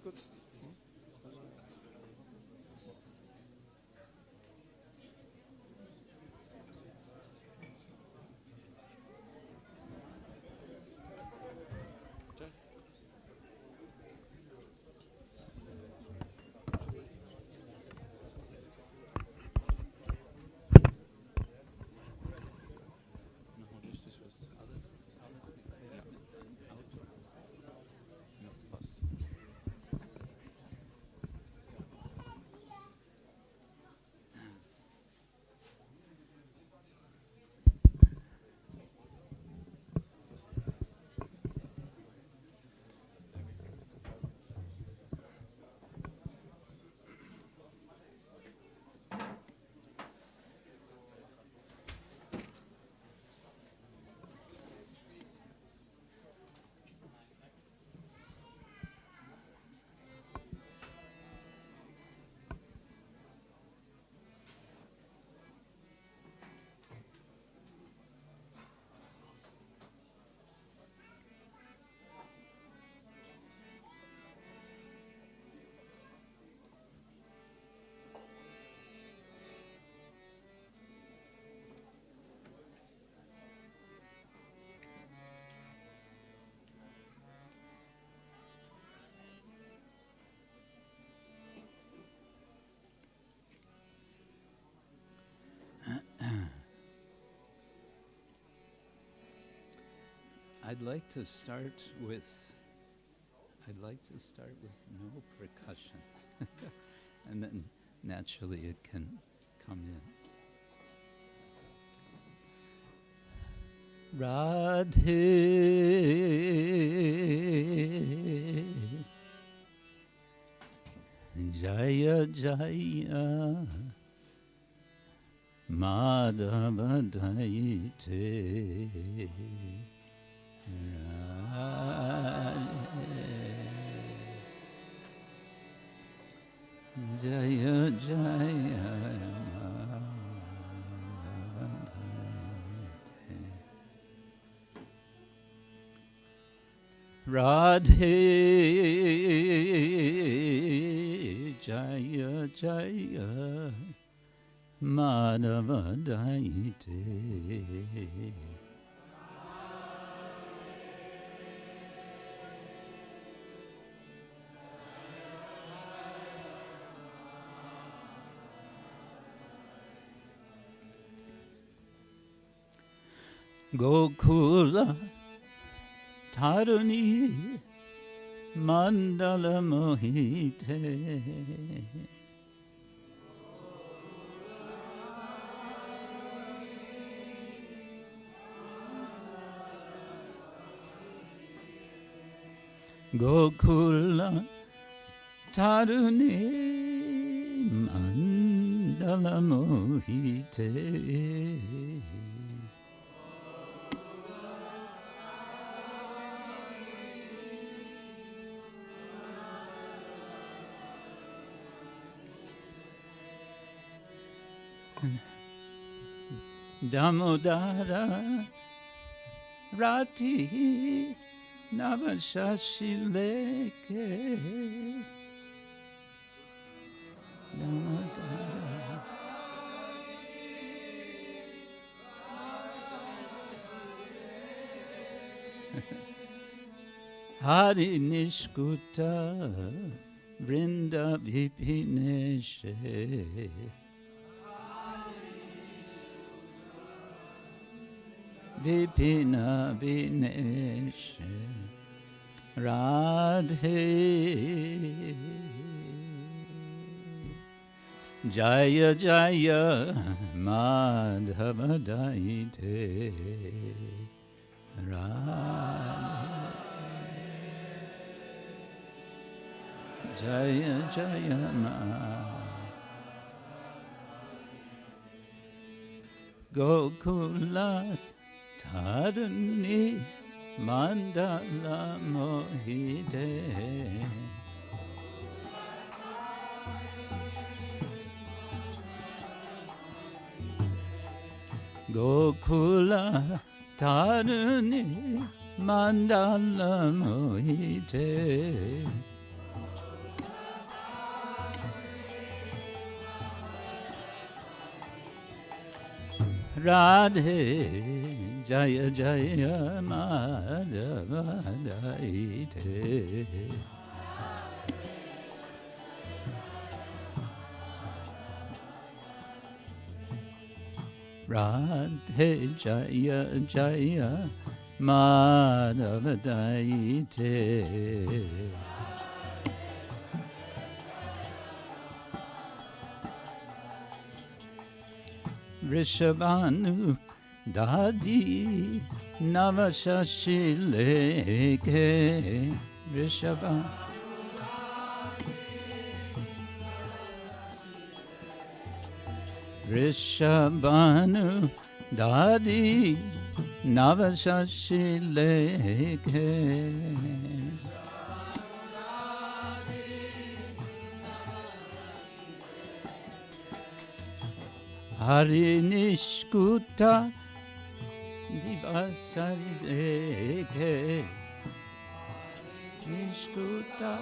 good. I'd like to start with no percussion, and then naturally it can come in. Radhe Jaya Jaya Madhava Daite Jaya Jaya Radhe Jaya Jaya Madhava Daite Gokula Taruni Mandala Mohite Gokula Taruni Mandala Mohite Damodara Rati Navashashileke Damodara Hari Nishkuta Vrinda Vipineshe Vipina Vineshe Radhe Jaya Jaya Madhava Daite Radhe Jaya Jaya Gokula Taruni Mandala Mohite Gokula Taruni Mandala Mohite Radhe Jaya Jaya Madhava Daite. Radhe Jaya Jaya Madhava Daite. Rishabhanu Dadi Navashashileke. Rishabhanu Dadi Navashashileke. Hari Nishkuta Divasarideke. Nishkuta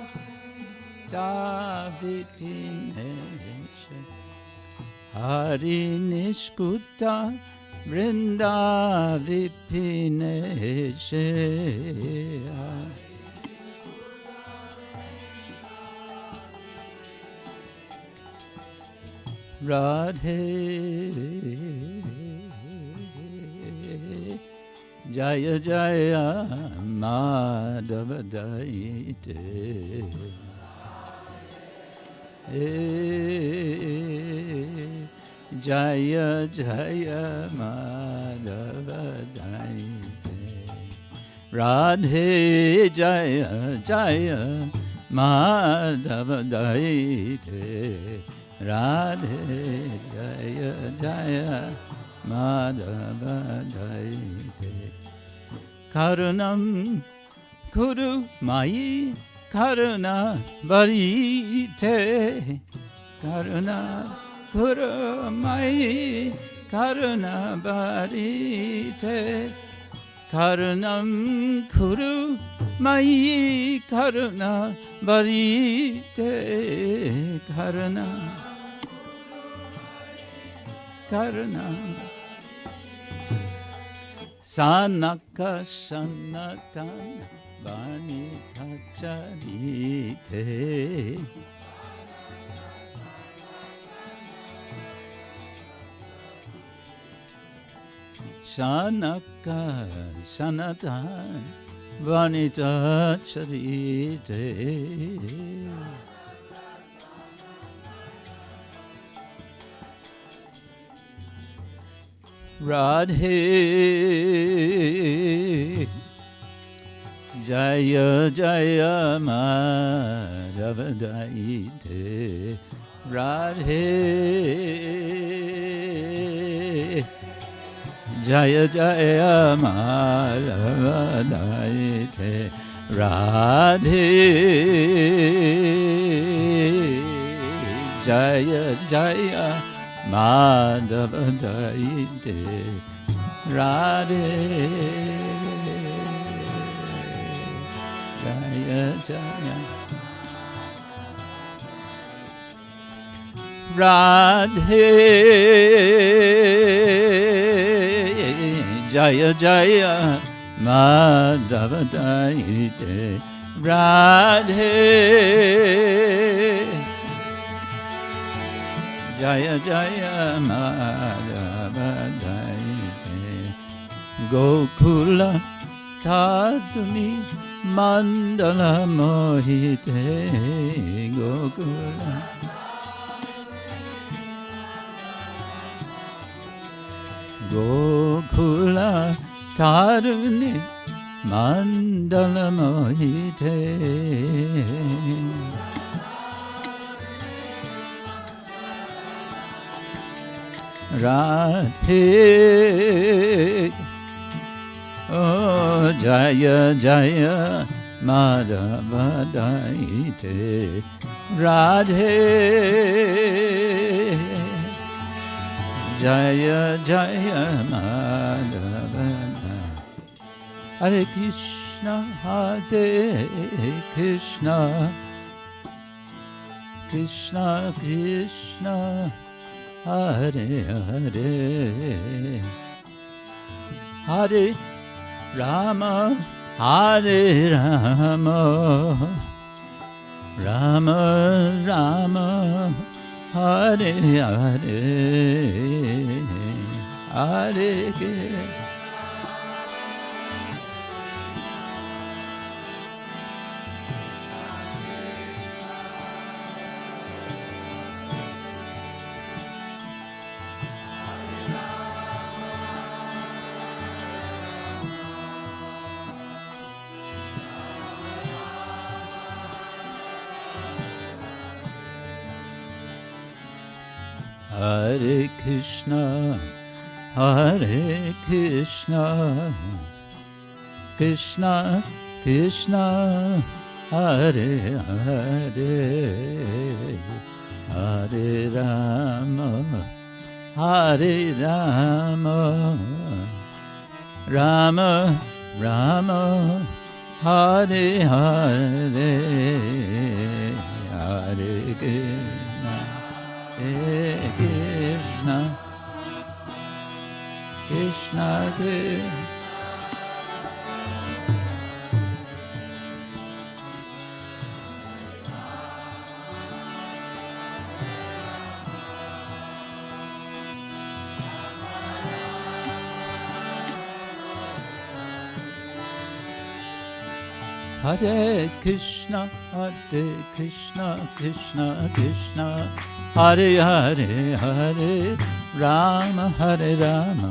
Davipineshe. Hari Nishkuta Vrindavipineshe. Radhe Jaya Jaya Madhava Daite. Jaya Jaya Madhava Daite. Radhe Jaya Jaya Madhava Daite. Radhe Jaya Jaya Madhava Daite. Karunam Kuru Mai Karuna Varite. Karuna Kuru Mai Karuna Varite. Karunam Kuru Mai Karuna Varite. Karuna Sanaka Sanatan Vanita Charite. Sanaka Sanatan Vanita Charite. Radhe Jaya Jaya Madhava Daite. Radhe Jaya Jaya Madhava Daite. Radhe Jaya Jaya Madhava Daite. Radhe Jaya Jaya Radhe Jaya Jaya Madhava Daite. Radhe Jaya Jaya Madhava Daite. Gokula Tadumi Mandala Mohite. Gokula Gokula Tadumi Mandala Mohite. Radhe Oh Jaya Jaya Madhava Daite. Radhe Jaya Jaya Madhava Daite. Hare Krishna Hare Krishna Krishna Krishna Hare Hare Hare Rama, Hare Rama, Rama Rama, Hare Hare, Hare Krishna. Hare Krishna, Hare Krishna, Krishna Krishna, Hare Hare, Hare Rama, Hare Rama, Rama Rama, Hare Hare, Hare Krishna, Hare Krishna, Krishna Krishna. Hare Krishna, Hare Krishna, Krishna Krishna, Hare Hare, Hare Rama, Hare Rama,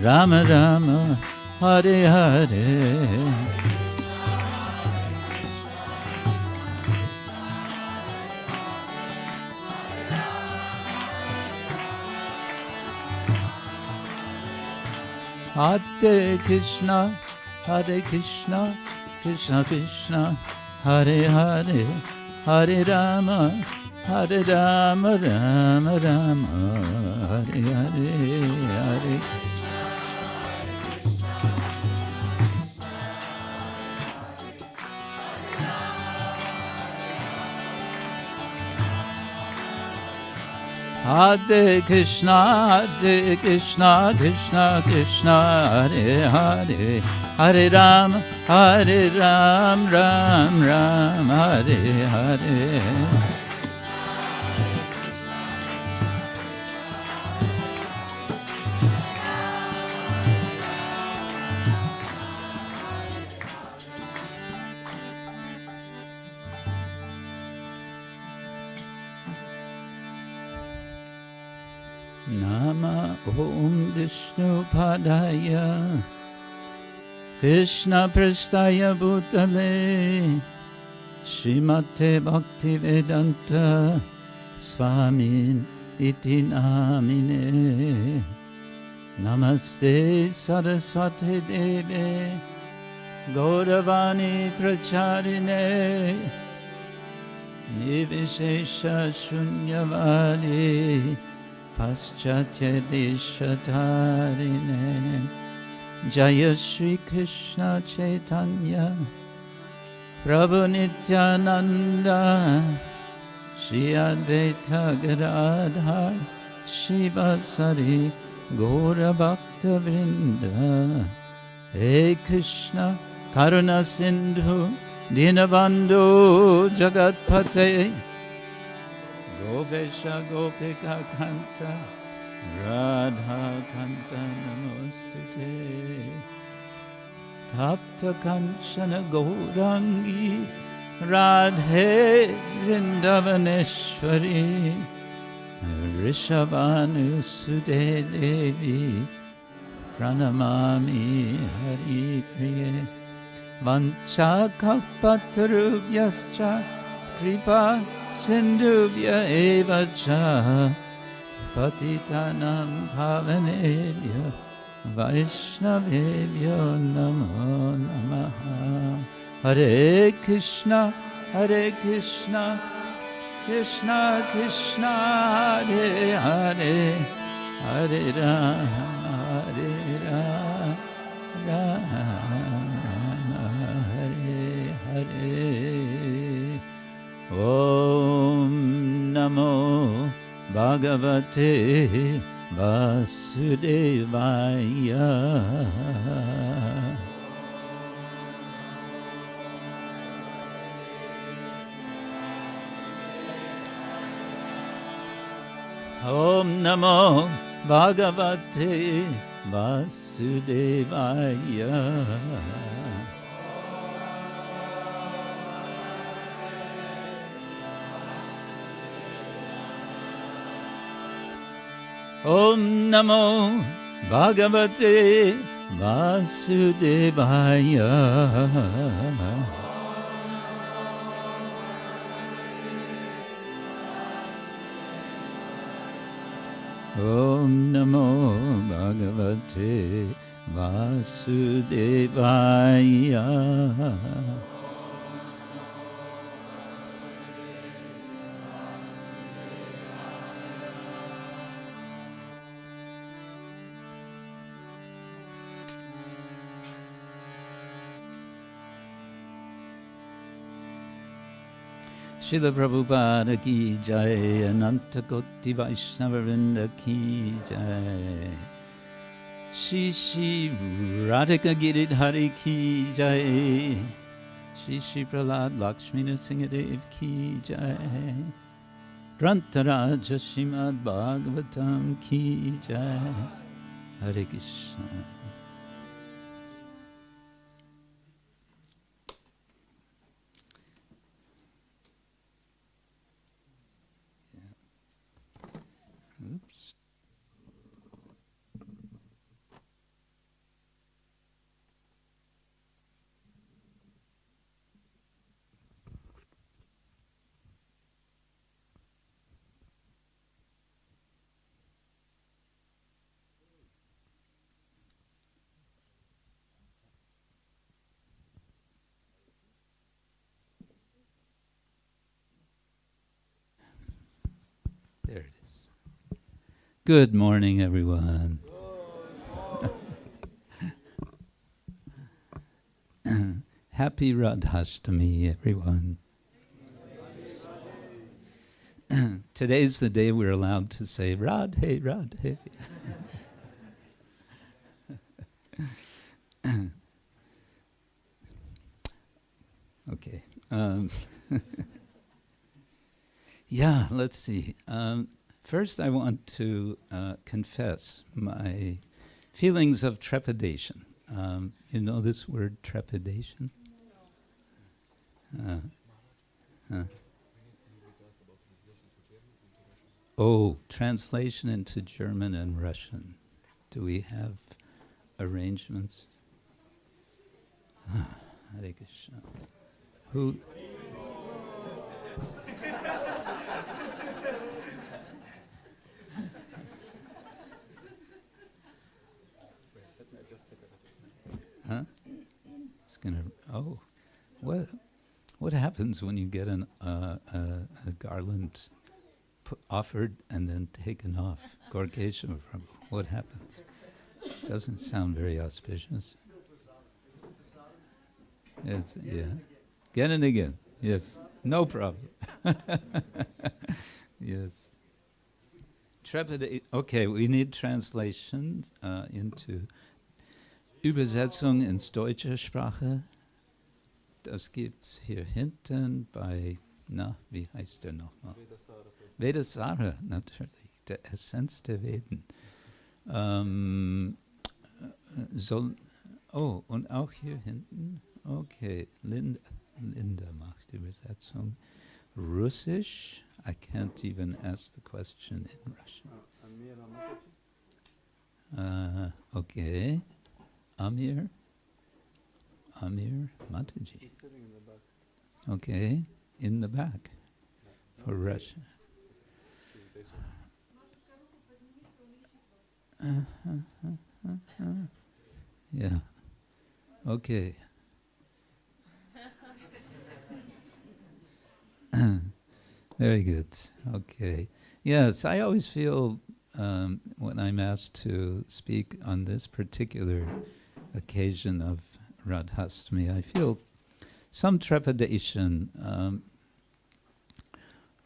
Rama Rama, Hare Hare. Hare Krishna, Hare Krishna, Krishna Krishna, Hare Hare, Hare Rama, Hare Rama, Rama Rama, Hare Hare, Hare. Hare Krishna, Hare Krishna, Krishna Krishna, Hare Hare, Hare Rama, Hare Ram, Ram Ram, Hare Hare. Nama Om Vishnu Padaya Krishna Prasthaya Bhutale Śrīmate Bhaktivedanta Swamin Iti Namine Namaste Saraswati Deve Gauravani Pracharine Nivishesha Shunyavadi Paschatya Deshatarine Jaya Shri Krishna Chaitanya Prabhu Nityananda Shri Advaita Gadadhar Shivasari Gaura Bhakta Vrinda. Hey Krishna Karuna Sindhu Dinabandhu Jagatpate Gopesha Gopika Kanta Radha Kanta Namostute Tapta Kanchana Gaurangi Radhe Vrindavaneshwari Rishabhanu Sude Devi Pranamami Hari Priye Vancha Kalpatarubhyascha Kripa Sindhubhya eva cha Patitanam Pavanebhyo Vaishnavebhyo Namo Namaha. Hare Krishna, Hare Krishna, Krishna Krishna, Hare Hare, Hare Rama, Hare Rama, Rama Hare Hare. Om Namo Bhagavate Vasudevaya. Om Namo Bhagavate Vasudevaya. Om Namo Bhagavate Vasudevaya. Om Namo Bhagavate Vasudevaya. Srila Prabhupada ki jai, Ananta Koti Vaishnava Vrinda ki jai. Shri Shri Radhika Giridhari ki jai. Shri Shri Prahlad Lakshmi Nrsingadev ki jai. Grantaraja Śrīmad Bhagavatam ki jai. Hare Krishna. Oops. There it is. Good morning, everyone. Happy Radhashtami, everyone. Today's the day we're allowed to say Radhe, Radhe. Okay. Yeah, let's see. First, I want to confess my feelings of trepidation. You know this word, trepidation? Oh, translation into German and Russian. Do we have arrangements? Hare Krishna. Who? Huh? It's gonna. Oh, what happens when you get a garland offered and then taken off? Gorkeshava Prabhu. What happens? Doesn't sound very auspicious. It's, yeah. Again and again. Yes. No problem. Yes. Okay, we need translation into Übersetzung ins deutsche Sprache. Das gibt's hier hinten bei, wie heißt der nochmal? Vedasara, natürlich, der Essenz der Veden. Und auch hier hinten, okay, Linda macht die Übersetzung. Russisch, I can't even ask the question in Russian. Okay. Amir Mataji. He's sitting in the back. Okay, in the back for Russia. Yeah. Okay. Very good. Okay. Yes, I always feel when I'm asked to speak on this particular occasion of Radhashtami, I feel some trepidation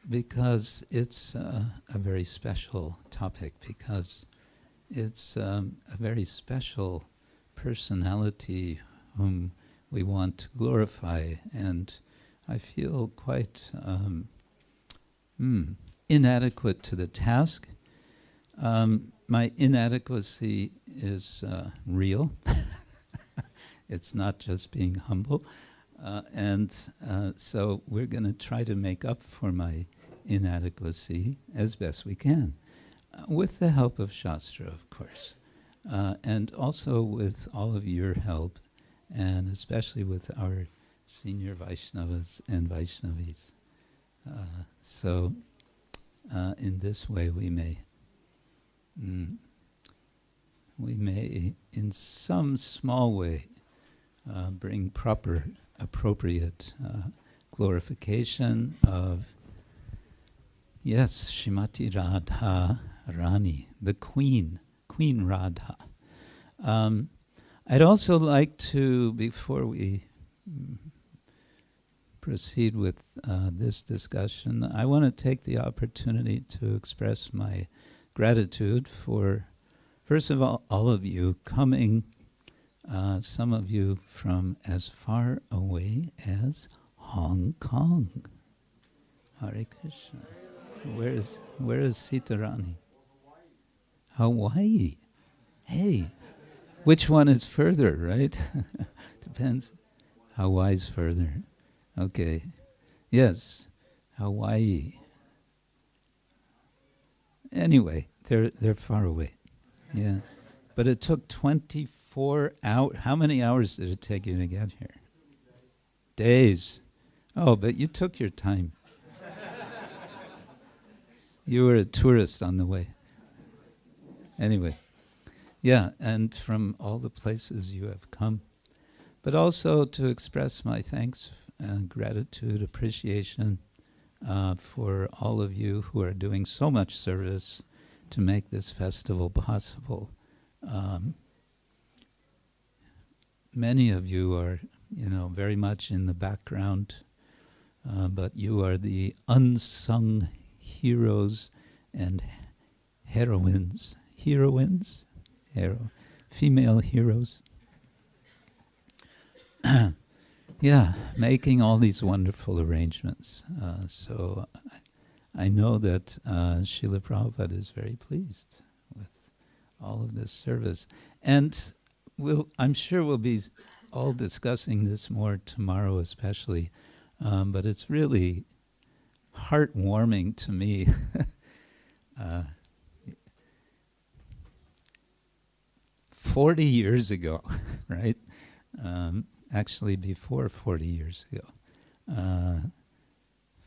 because it's a very special topic, because it's a very special personality whom we want to glorify, and I feel quite inadequate to the task. My inadequacy is real. It's not just being humble. And so we're going to try to make up for my inadequacy as best we can, with the help of Shastra, of course, and also with all of your help, and especially with our senior Vaishnavas and Vaishnavis. So in this way we may, in some small way, bring proper, appropriate glorification of, yes, Srimati Radharani, the Queen Radha. I'd also like to, before we proceed with this discussion, I want to take the opportunity to express my gratitude for, first of all of you coming, some of you from as far away as Hong Kong. Hare Krishna. Where is Sitarani? Hawaii. Hey, which one is further, right? Depends. Hawaii's further. Okay. Yes, Hawaii. Anyway, they're far away. Yeah. But it took 24 hours. How many hours did it take you to get here? Days. Oh, but you took your time. You were a tourist on the way. Anyway, yeah, and from all the places you have come. But also to express my thanks, gratitude, appreciation for all of you who are doing so much service to make this festival possible. Many of you are, very much in the background, but you are the unsung heroes and heroines. Female heroes. Yeah, making all these wonderful arrangements. So I know that Srila Prabhupada is very pleased with all of this service. And I'm sure we'll be all discussing this more tomorrow especially, but it's really heartwarming to me. 40 years ago, right? Actually before 40 years ago,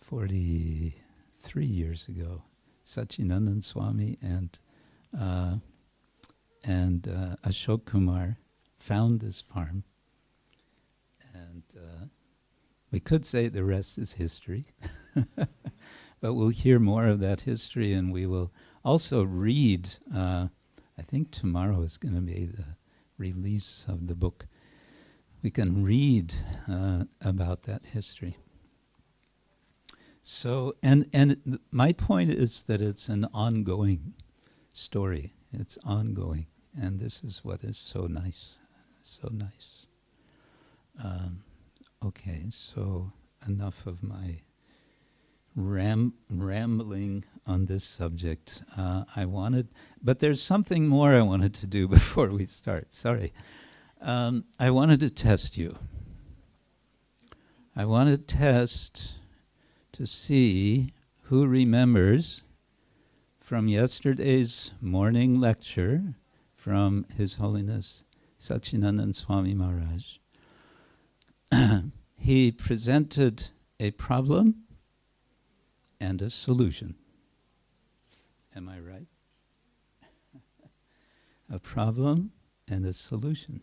43 years ago, Satchidananda Swami and Ashok Kumar found this farm, and we could say the rest is history, but we'll hear more of that history, and we will also read, I think tomorrow is going to be the release of the book. We can read about that history. So, and my point is that it's an ongoing story. It's ongoing, and this is what is so nice, so nice. Okay, so enough of my rambling on this subject. But there's something more I wanted to do before we start. Sorry. I wanted to test you. I want to test to see who remembers from yesterday's morning lecture from His Holiness Satchidananda Swami Maharaj. He presented a problem and a solution. Am I right? A problem and a solution.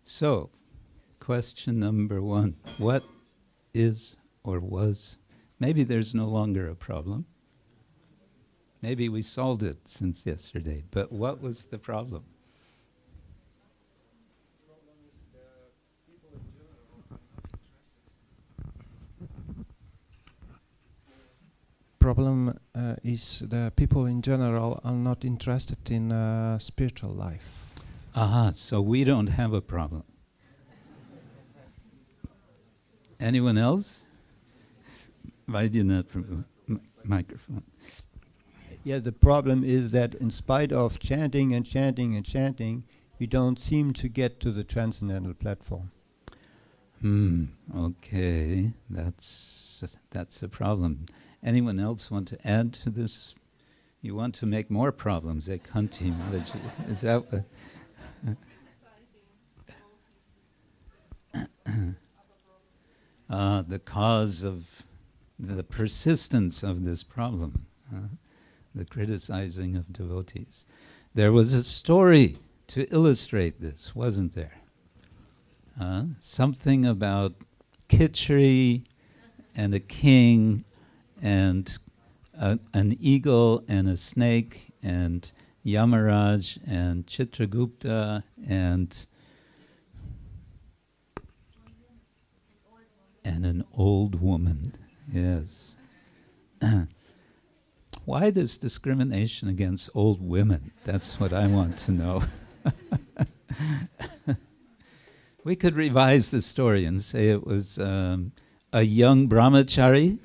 So, question number one, what is or was, maybe there's no longer a problem. Maybe we solved it since yesterday, but what was the problem? problem is the people in general are not interested in spiritual life. Aha, so we don't have a problem. Anyone else? Why do you not microphone? Yeah, the problem is that in spite of chanting and chanting and chanting, we don't seem to get to the transcendental platform. Okay, that's a problem. Anyone else want to add to this? You want to make more problems, Kanti Mataji. Is that what? The cause of the persistence of this problem, the criticizing of devotees. There was a story to illustrate this, wasn't there? Something about Kshetra and a king and an eagle and a snake and Yamaraj and Chitragupta and an old woman. Yes. Why this discrimination against old women? That's what I want to know. We could revise the story and say it was a young brahmachari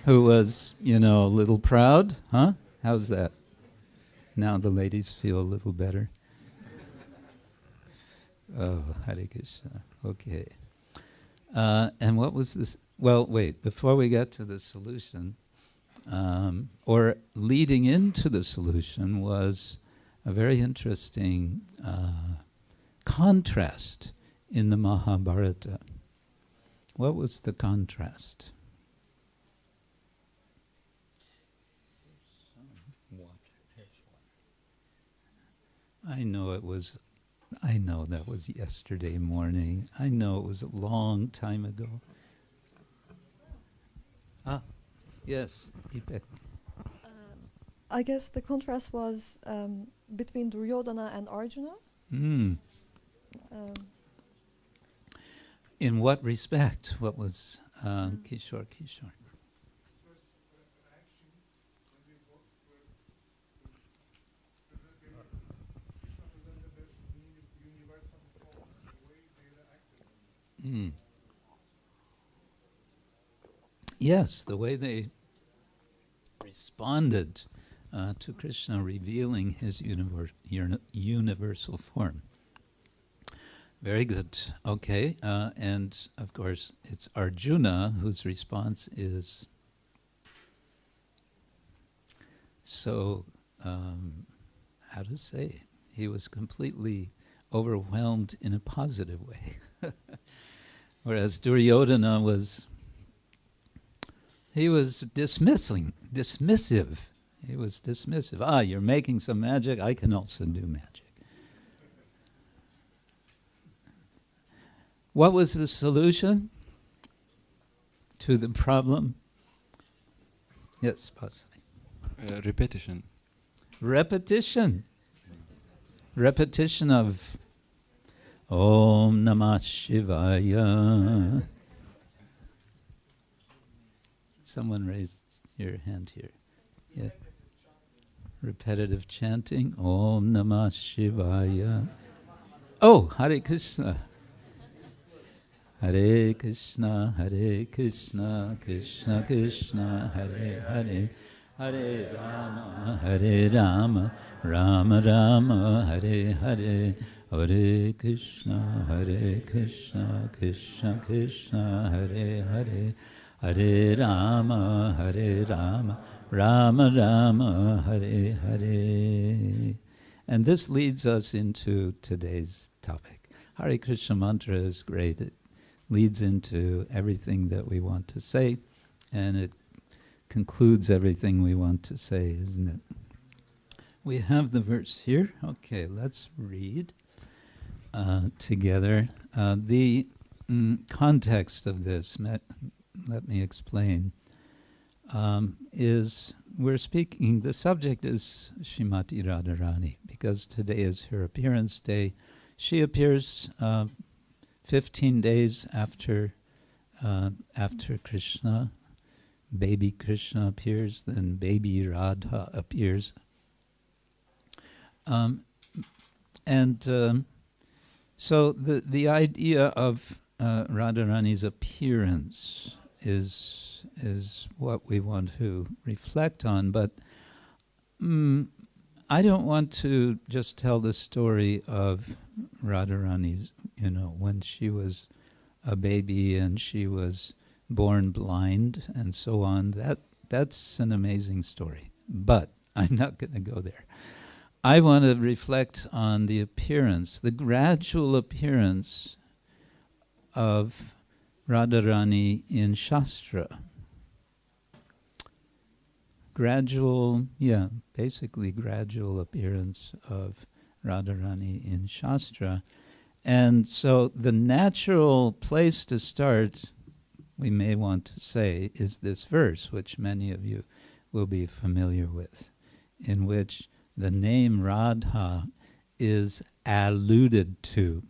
who was, a little proud. Huh? How's that? Now the ladies feel a little better. Oh, Hare Krishna. Okay. And what was this? Well, wait, before we get to the solution, or leading into the solution was a very interesting contrast in the Mahabharata. What was the contrast? I know that was yesterday morning. I know it was a long time ago. Yes, Ipek. I guess the contrast was between Duryodhana and Arjuna. In what respect? What was Kishore? Yes, the way they responded to Krishna revealing his universal form. Very good. Okay, and of course it's Arjuna whose response is so, how to say, he was completely overwhelmed in a positive way. Whereas Duryodhana was dismissive. He was dismissive. You're making some magic, I can also do magic. What was the solution to the problem? Yes, possibly. Repetition. Repetition of Om Namah Shivaya. Someone raised your hand here. Yeah. Repetitive chanting. Om Namah Shivaya. Oh, Hare Krishna. Hare Krishna, Hare Krishna, Krishna Krishna, Hare Hare, Hare Rama, Rama Rama, Hare Hare, Hare Krishna, Krishna Krishna, Hare Hare, Hare Rama, Rama Rama, Hare Hare. And this leads us into today's topic. Hare Krishna mantra is great. It leads into everything that we want to say, and it concludes everything we want to say, isn't it? We have the verse here. Okay, let's read together. The context of this, let me explain, is we're speaking, the subject is Srimati Radharani, because today is her appearance day. She appears 15 days after Krishna baby Krishna appears, then baby Radha appears. So the idea of Radharani's appearance is what we want to reflect on, but I don't want to just tell the story of Radharani's, when she was a baby and she was born blind and so on. That's an amazing story, but I'm not going to go there. I want to reflect on the appearance, the gradual appearance of Radharani in Shastra. Basically gradual appearance of Radharani in Shastra. And so the natural place to start, we may want to say, is this verse, which many of you will be familiar with, in which the name Radha is alluded to,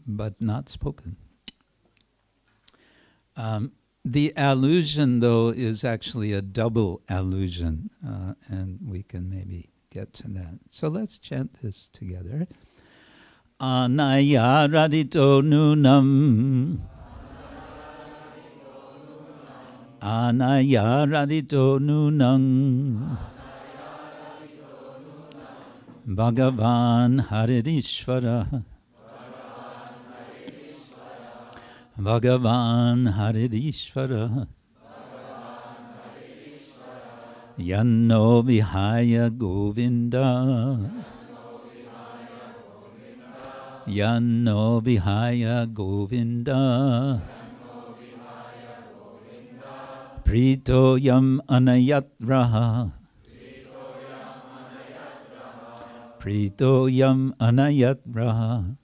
but not spoken. The allusion, though, is actually a double allusion, and we can maybe get to that. So let's chant this together. Anaya radito nunam. Anaya radito nunam. Bhagavan Haririshvara. Bhagavan Haririshvara. Yanno Vihaya Govinda. Yanno Vihaya Govinda. Prito Yam Anayatraha. Prito Yam Anayatraha.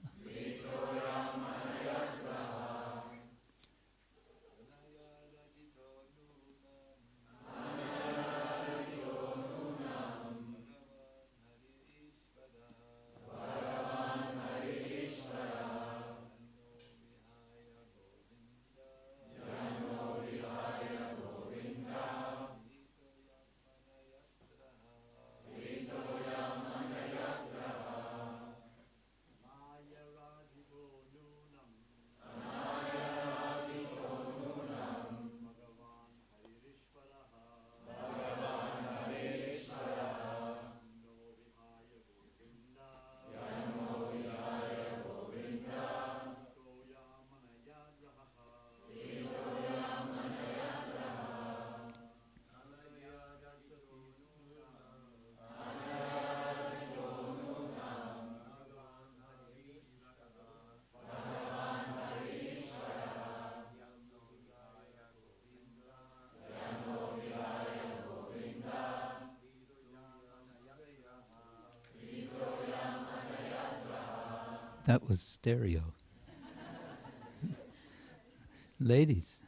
That was stereo. Ladies.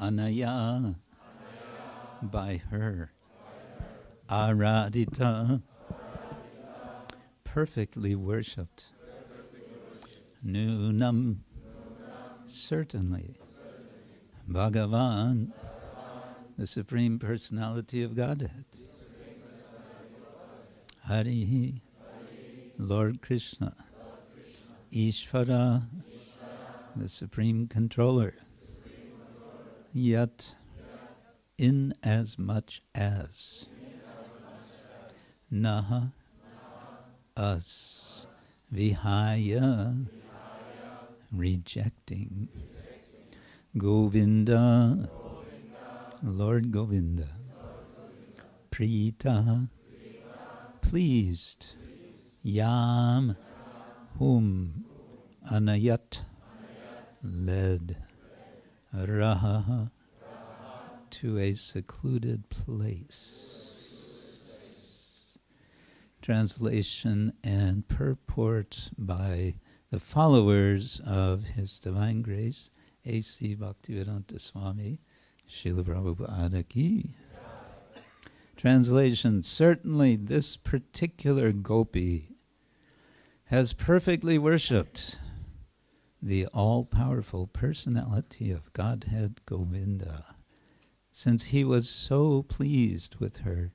Anaya, by her. Aradita, perfectly worshipped. Nunam, certainly. Bhagavan, the Supreme Personality of Godhead. Hari, Lord Krishna, Ishvara, the Supreme Controller, yet in as much as Naha, us, Vihaya, rejecting, Govinda, Lord Govinda, Prita, pleased, Yam, whom, Anayat, led, Raha, to a secluded place. Translation and purport by the followers of His Divine Grace, A.C. Bhaktivedanta Swami, Srila Prabhupada Ki. Translation: certainly this particular gopi has perfectly worshipped the all-powerful personality of Godhead Govinda, since he was so pleased with her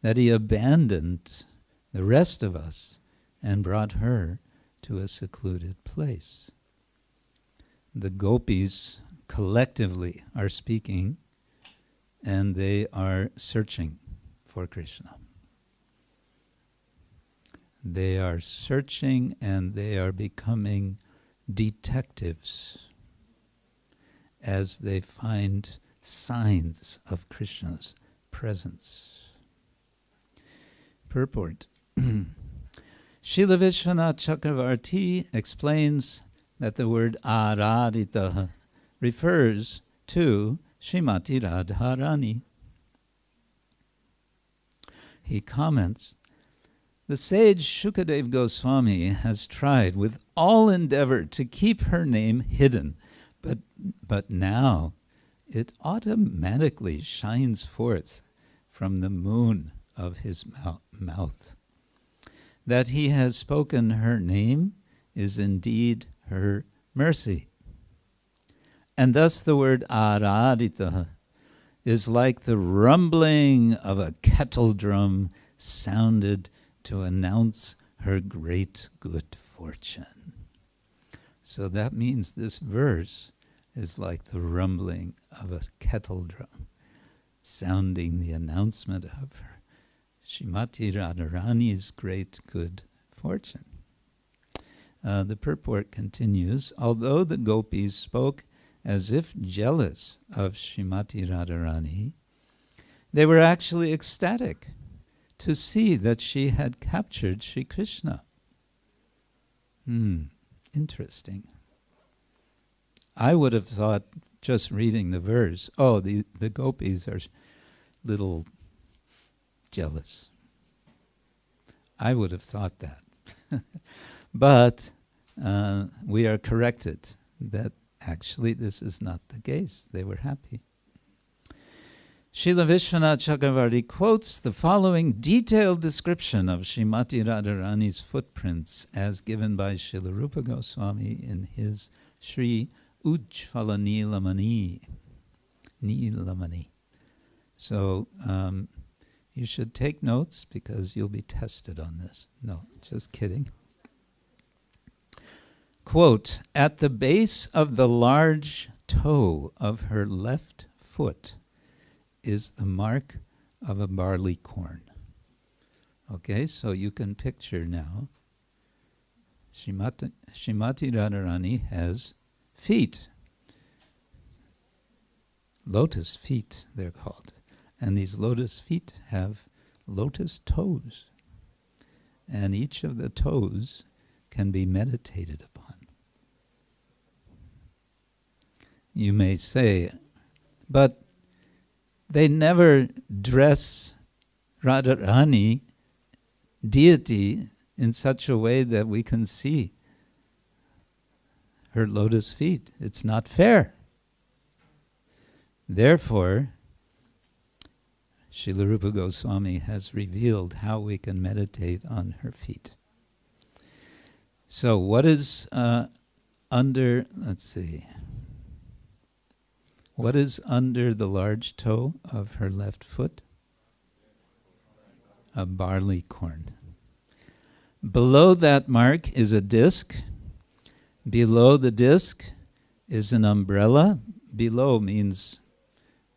that he abandoned the rest of us and brought her to a secluded place. The gopis collectively are speaking, and they are searching for Krishna. They are searching and they are becoming detectives as they find signs of Krishna's presence. Purport. Srila Vishwanath Chakravarti explains that the word aradita refers to Srimati Radharani. He comments, the sage Shukadev Goswami has tried with all endeavor to keep her name hidden, but now it automatically shines forth from the moon of his mouth. That he has spoken her name is indeed her mercy. And thus the word aradita is like the rumbling of a kettle drum sounded to announce her great good fortune. So that means this verse is like the rumbling of a kettle drum, sounding the announcement of her Srimati Radharani's great good fortune. The purport continues, although the gopis spoke as if jealous of Srimati Radharani, they were actually ecstatic to see that she had captured Sri Krishna. Interesting. I would have thought, just reading the verse, the gopis are little jealous. I would have thought that. But we are corrected that actually this is not the case. They were happy. Srila Vishwanath Chakravarti quotes the following detailed description of Srimati Radharani's footprints as given by Srila Rupa Goswami in his Sri Ujjvala Nilamani. So you should take notes because you'll be tested on this. No, just kidding. Quote, at the base of the large toe of her left foot is the mark of a barley corn. Okay, so you can picture now, Srimati Radharani has feet. Lotus feet, they're called. And these lotus feet have lotus toes. And each of the toes can be meditated upon. You may say, but they never dress Radharani, deity, in such a way that we can see her lotus feet. It's not fair. Therefore, Srila Rupa Goswami has revealed how we can meditate on her feet. So what is under, what is under the large toe of her left foot? a barley corn. Below that mark is a disc. Below the disc is an umbrella. Below means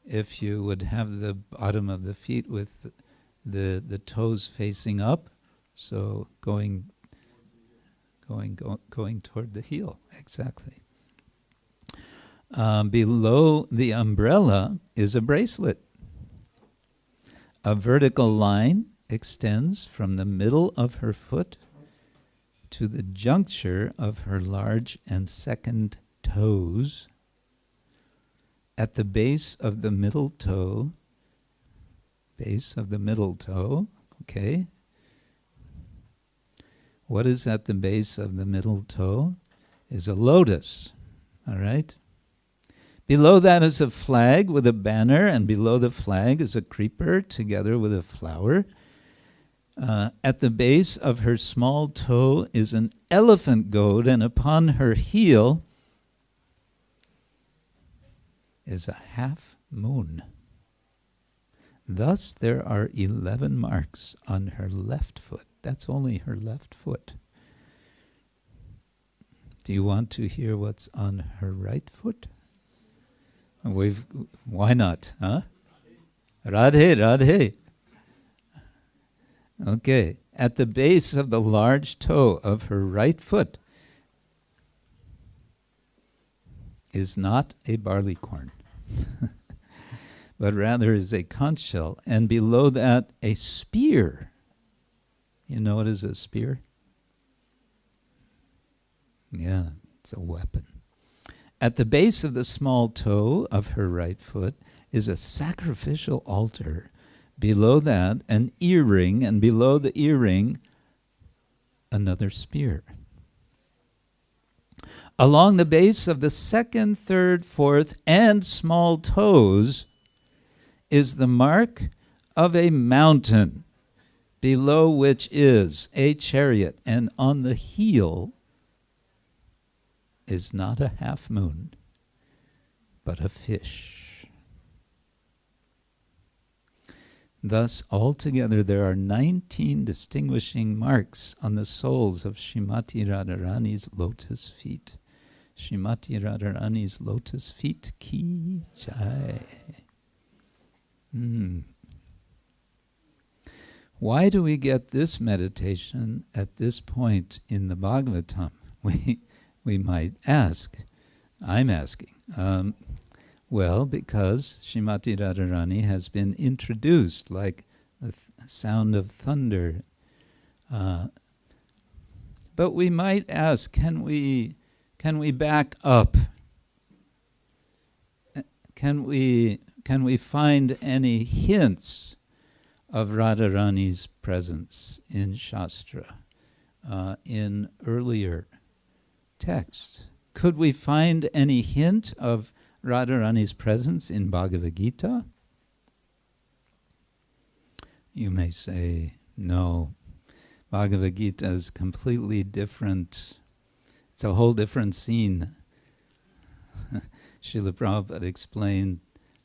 if you would have the bottom of the feet with the toes facing up, so going toward the heel, exactly. Below the umbrella is a bracelet. A vertical line extends from the middle of her foot to the juncture of her large and second toes. At the base of the middle toe, okay. What is at the base of the middle toe is a lotus, all right? Below that is a flag with a banner, and below the flag is a creeper together with a flower. At the base of her small toe is an elephant goad, and upon her heel is a half moon. Thus there are 11 marks on her left foot. That's only her left foot. Do you want to hear what's on her right foot? Why not, huh? Radhe, Radhe. Okay, at the base of the large toe of her right foot is not a barley corn, but rather is a conch shell, and below that a spear. You know what is a spear? Yeah, it's a weapon. At the base of the small toe of her right foot is a sacrificial altar. Below that, an earring, and below the earring, another spear. Along the base of the second, third, fourth, and small toes is the mark of a mountain, below which is a chariot, and on the heel is not a half moon, but a fish. Thus, altogether, there are 19 distinguishing marks on the soles of Srimati Radharani's lotus feet. Srimati Radharani's lotus feet, ki jai. Why do we get this meditation at this point in the Bhagavatam? We might ask. I'm asking. Well, because Srimati Radharani has been introduced like the sound of thunder. But we might ask, can we back up? Can we find any hints of Radharani's presence in Shastra, in earlier texts? Could we find any hint of Radharani's presence in Bhagavad Gita? You may say, no, Bhagavad Gita is completely different. It's a whole different scene. Srila Prabhupada explained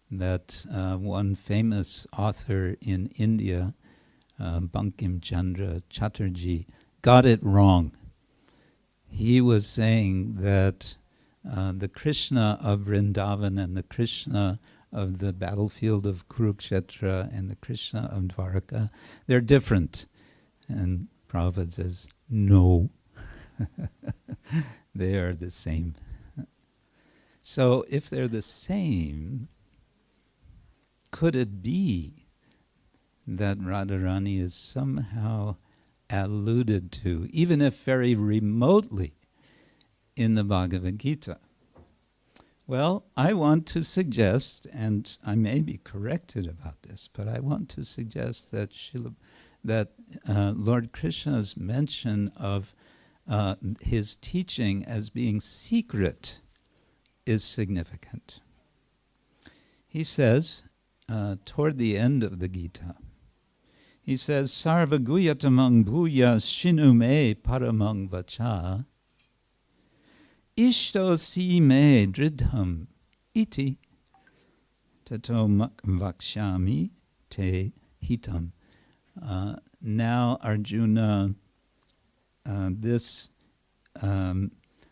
that one famous author in India, Bankim Chandra Chatterjee, got it wrong. He was saying that the Krishna of Vrindavan and the Krishna of the battlefield of Kurukshetra and the Krishna of Dwarka, they're different. And Prabhupada says, no, they are the same. So if they're the same, could it be that Radharani is somehow alluded to, even if very remotely, in the Bhagavad Gita? Well, I want to suggest, and I may be corrected about this, but I want to suggest that Lord Krishna's mention of his teaching as being secret is significant. He says, toward the end of the Gita, he says, Sarva guyatamang bhuya shinu me paramang vacha ishto si me dridham iti tato mak vakshami te hitam. Now, Arjuna, this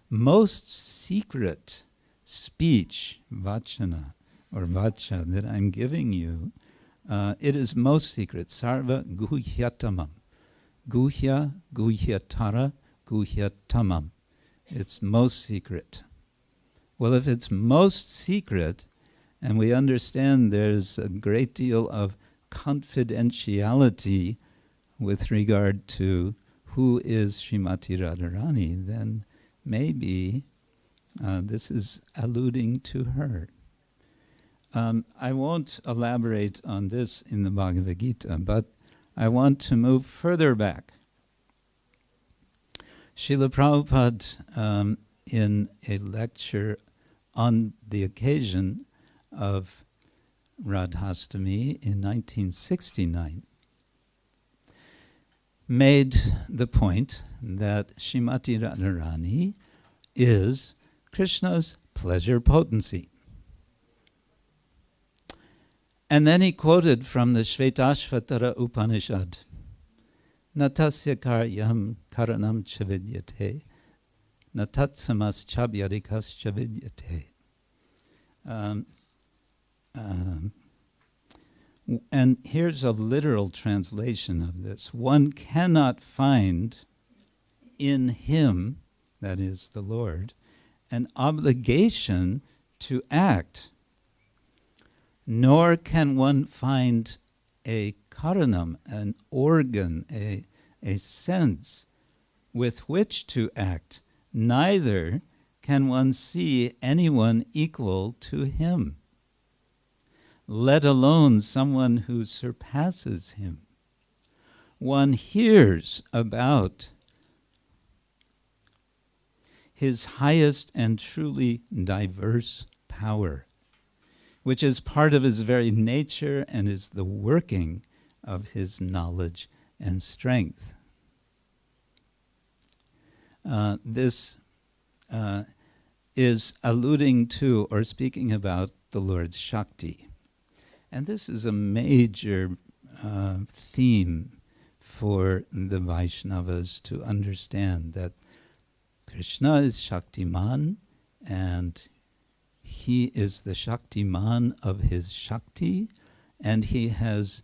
most secret speech, vachana, or vacha, that I'm giving you, it is most secret. Sarva guhyatamam. Guhya, guhyatara, guhyatamam. It's most secret. Well, if it's most secret, and we understand there's a great deal of confidentiality with regard to who is Srimati Radharani, then maybe this is alluding to her. I won't elaborate on this in the Bhagavad Gita, but I want to move further back. Srila Prabhupada, in a lecture on the occasion of Radhastami in 1969, made the point that Srimati Radharani is Krishna's pleasure potency. And then he quoted from the Shvetashvatara Upanishad, Natasya karyam karanam chavidyate, natatsamas chabhyadikas chavidyate. And here's a literal translation of this. One cannot find in him, that is the Lord, an obligation to act, nor can one find a karanam, an organ, a sense with which to act. Neither can one see anyone equal to him, let alone someone who surpasses him. One hears about his highest and truly diverse power, which is part of his very nature and is the working of his knowledge and strength. This is alluding to or speaking about the Lord's Shakti. And this is a major theme for the Vaishnavas to understand, that Krishna is Shaktiman, and he is the Shaktiman of his Shakti, and he has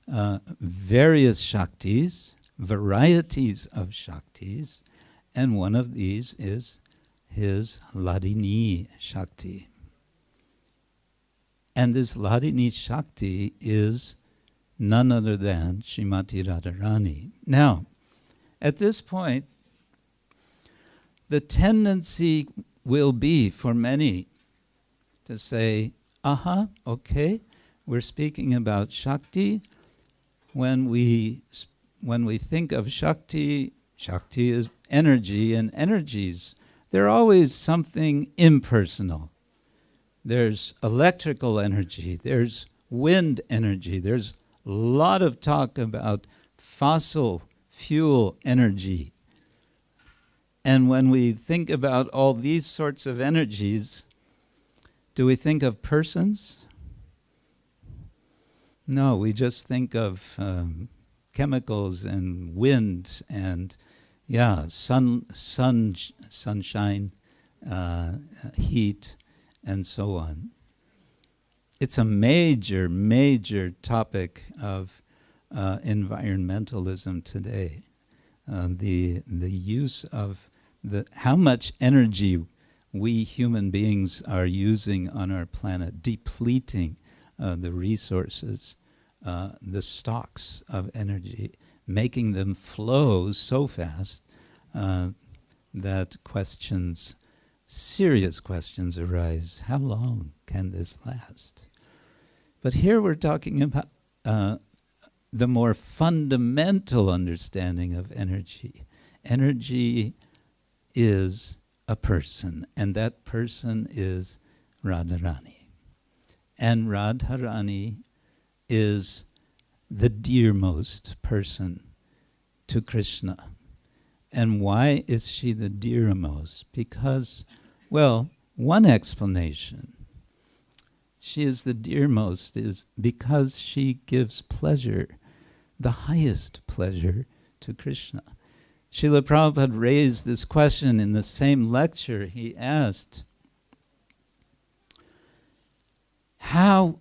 various Shaktis, varieties of Shaktis, and one of these is his Hladini Shakti. And this Hladini Shakti is none other than Srimati Radharani. Now, at this point, the tendency will be for many to say, okay, we're speaking about Shakti. When we think of Shakti, Shakti is energy, and energies, they're always something impersonal. There's electrical energy, there's wind energy, there's a lot of talk about fossil fuel energy. And when we think about all these sorts of energies, do we think of persons? No, we just think of chemicals and wind and sunshine, heat, and so on. It's a major, major topic of environmentalism today. The use of how much energy we human beings are using on our planet, depleting the resources, the stocks of energy, making them flow so fast that serious questions arise. How long can this last? But here we're talking about the more fundamental understanding of energy. Energy is a person, and that person is Radharani. And Radharani is the dearmost person to Krishna. And why is she the dearmost? Because, well, one explanation, she is the dearmost, is because she gives pleasure the highest pleasure to Krishna. Srila Prabhupada raised this question in the same lecture. He asked, how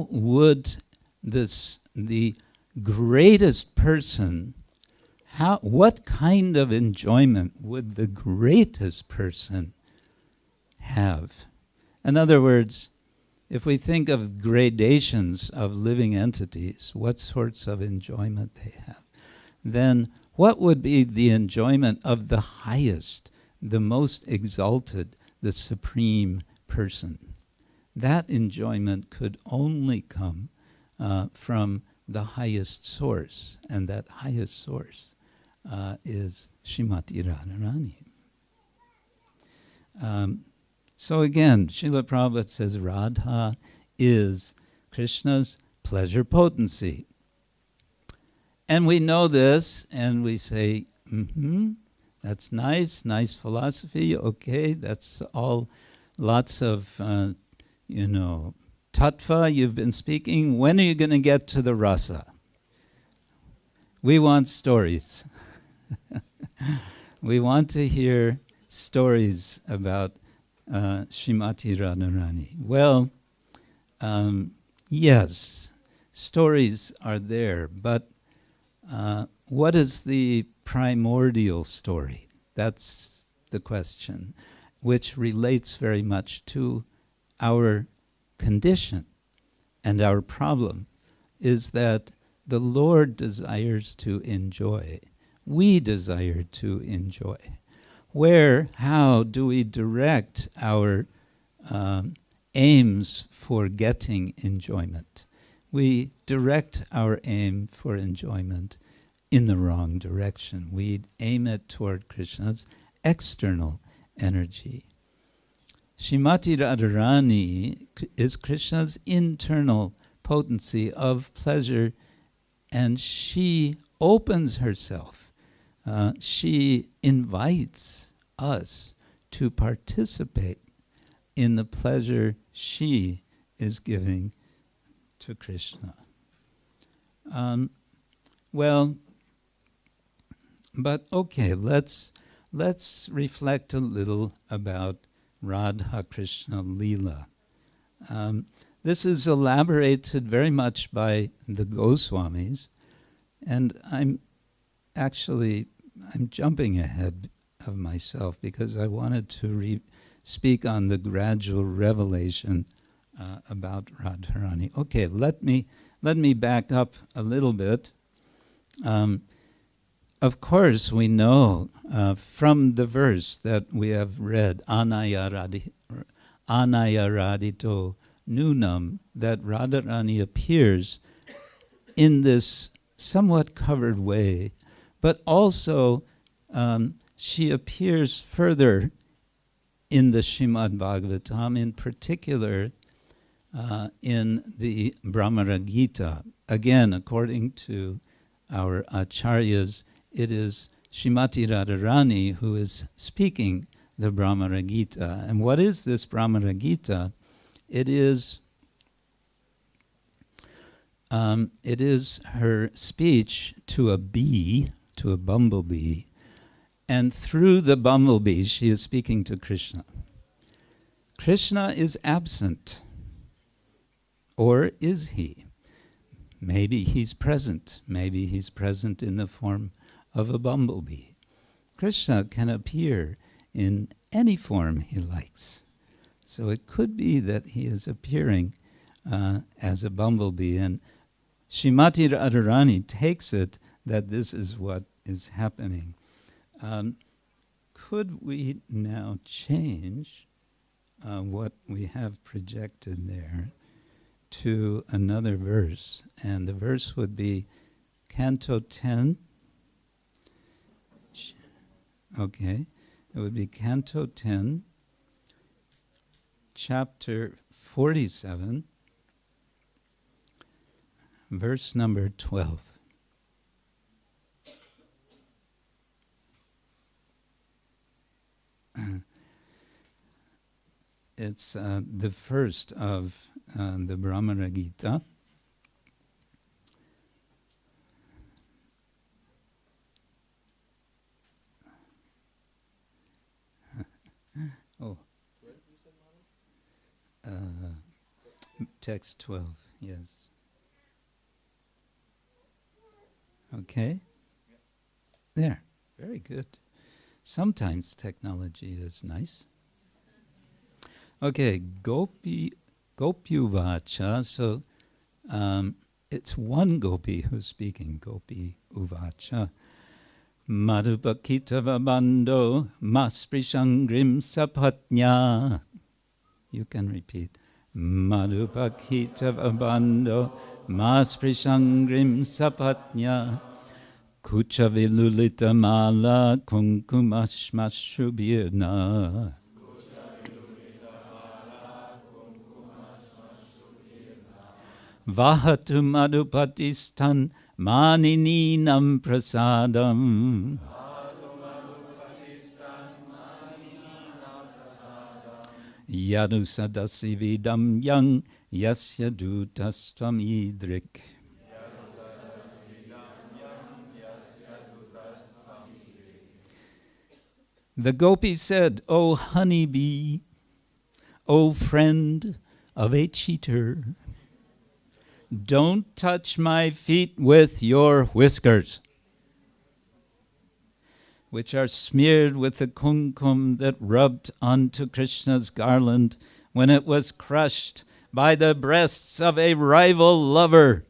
would the greatest person, what kind of enjoyment would the greatest person have? In other words, if we think of gradations of living entities, what sorts of enjoyment they have, then what would be the enjoyment of the highest, the most exalted, the supreme person? That enjoyment could only come from the highest source, and that highest source is Srimati Radharani. So again, Srila Prabhupada says Radha is Krishna's pleasure potency. And we know this, and we say, that's nice philosophy, okay, that's all lots of, tattva you've been speaking. When are you going to get to the rasa? We want stories. We want to hear stories about Srimati Radharani. Well, yes, stories are there, but what is the primordial story? That's the question, which relates very much to our condition. And our problem is that the Lord desires to enjoy. We desire to enjoy. How do we direct our aims for getting enjoyment? We direct our aim for enjoyment in the wrong direction. We aim it toward Krishna's external energy. Srimati Radharani is Krishna's internal potency of pleasure, and she opens herself. She invites us to participate in the pleasure she is giving to Krishna. But okay, let's reflect a little about Radha Krishna Leela. This is elaborated very much by the Goswamis, and I'm jumping ahead of myself because I wanted to speak on the gradual revelation about Radharani. Okay, let me back up a little bit. Of course, we know from the verse that we have read, Anayaradito Nunam, that Radharani appears in this somewhat covered way, but also she appears further in the Śrīmad Bhagavatam, in particular in the Brahmara Gita. Again, according to our acharyas, it is Srimati Radharani who is speaking the Brahmara Gita. And what is this Brahmara Gita? It is her speech to a bee, to a bumblebee, and through the bumblebee she is speaking to Krishna. Krishna is absent, or is he? Maybe he's present. Maybe he's present in the form of a bumblebee. Krishna can appear in any form he likes. So it could be that he is appearing as a bumblebee, and Srimati Radharani takes it that this is what is happening. Could we now change what we have projected there to another verse? And the verse would be Canto 10. Okay, it would be Canto 10, Chapter 47, verse number 12. It's the first of the Brahmara Gita. text 12, yes. Okay? There, very good. Sometimes technology is nice. Okay, Gopyuvacha, so it's one gopi who's speaking, Gopi Uvacha. Madhupakitavabando masprishangrim sapatnya. You can repeat. Madhupakitavabando masprishangrim sapatnya. Kuchavilulita mala kunkumashmashubhirna. Vahatu madhupatistan manininam prasadam. Yadu sadasi vidam yang yasya dutastam idrik. The gopi said, "O honeybee, O friend of a cheater, don't touch my feet with your whiskers, which are smeared with the kumkum that rubbed onto Krishna's garland when it was crushed by the breasts of a rival lover.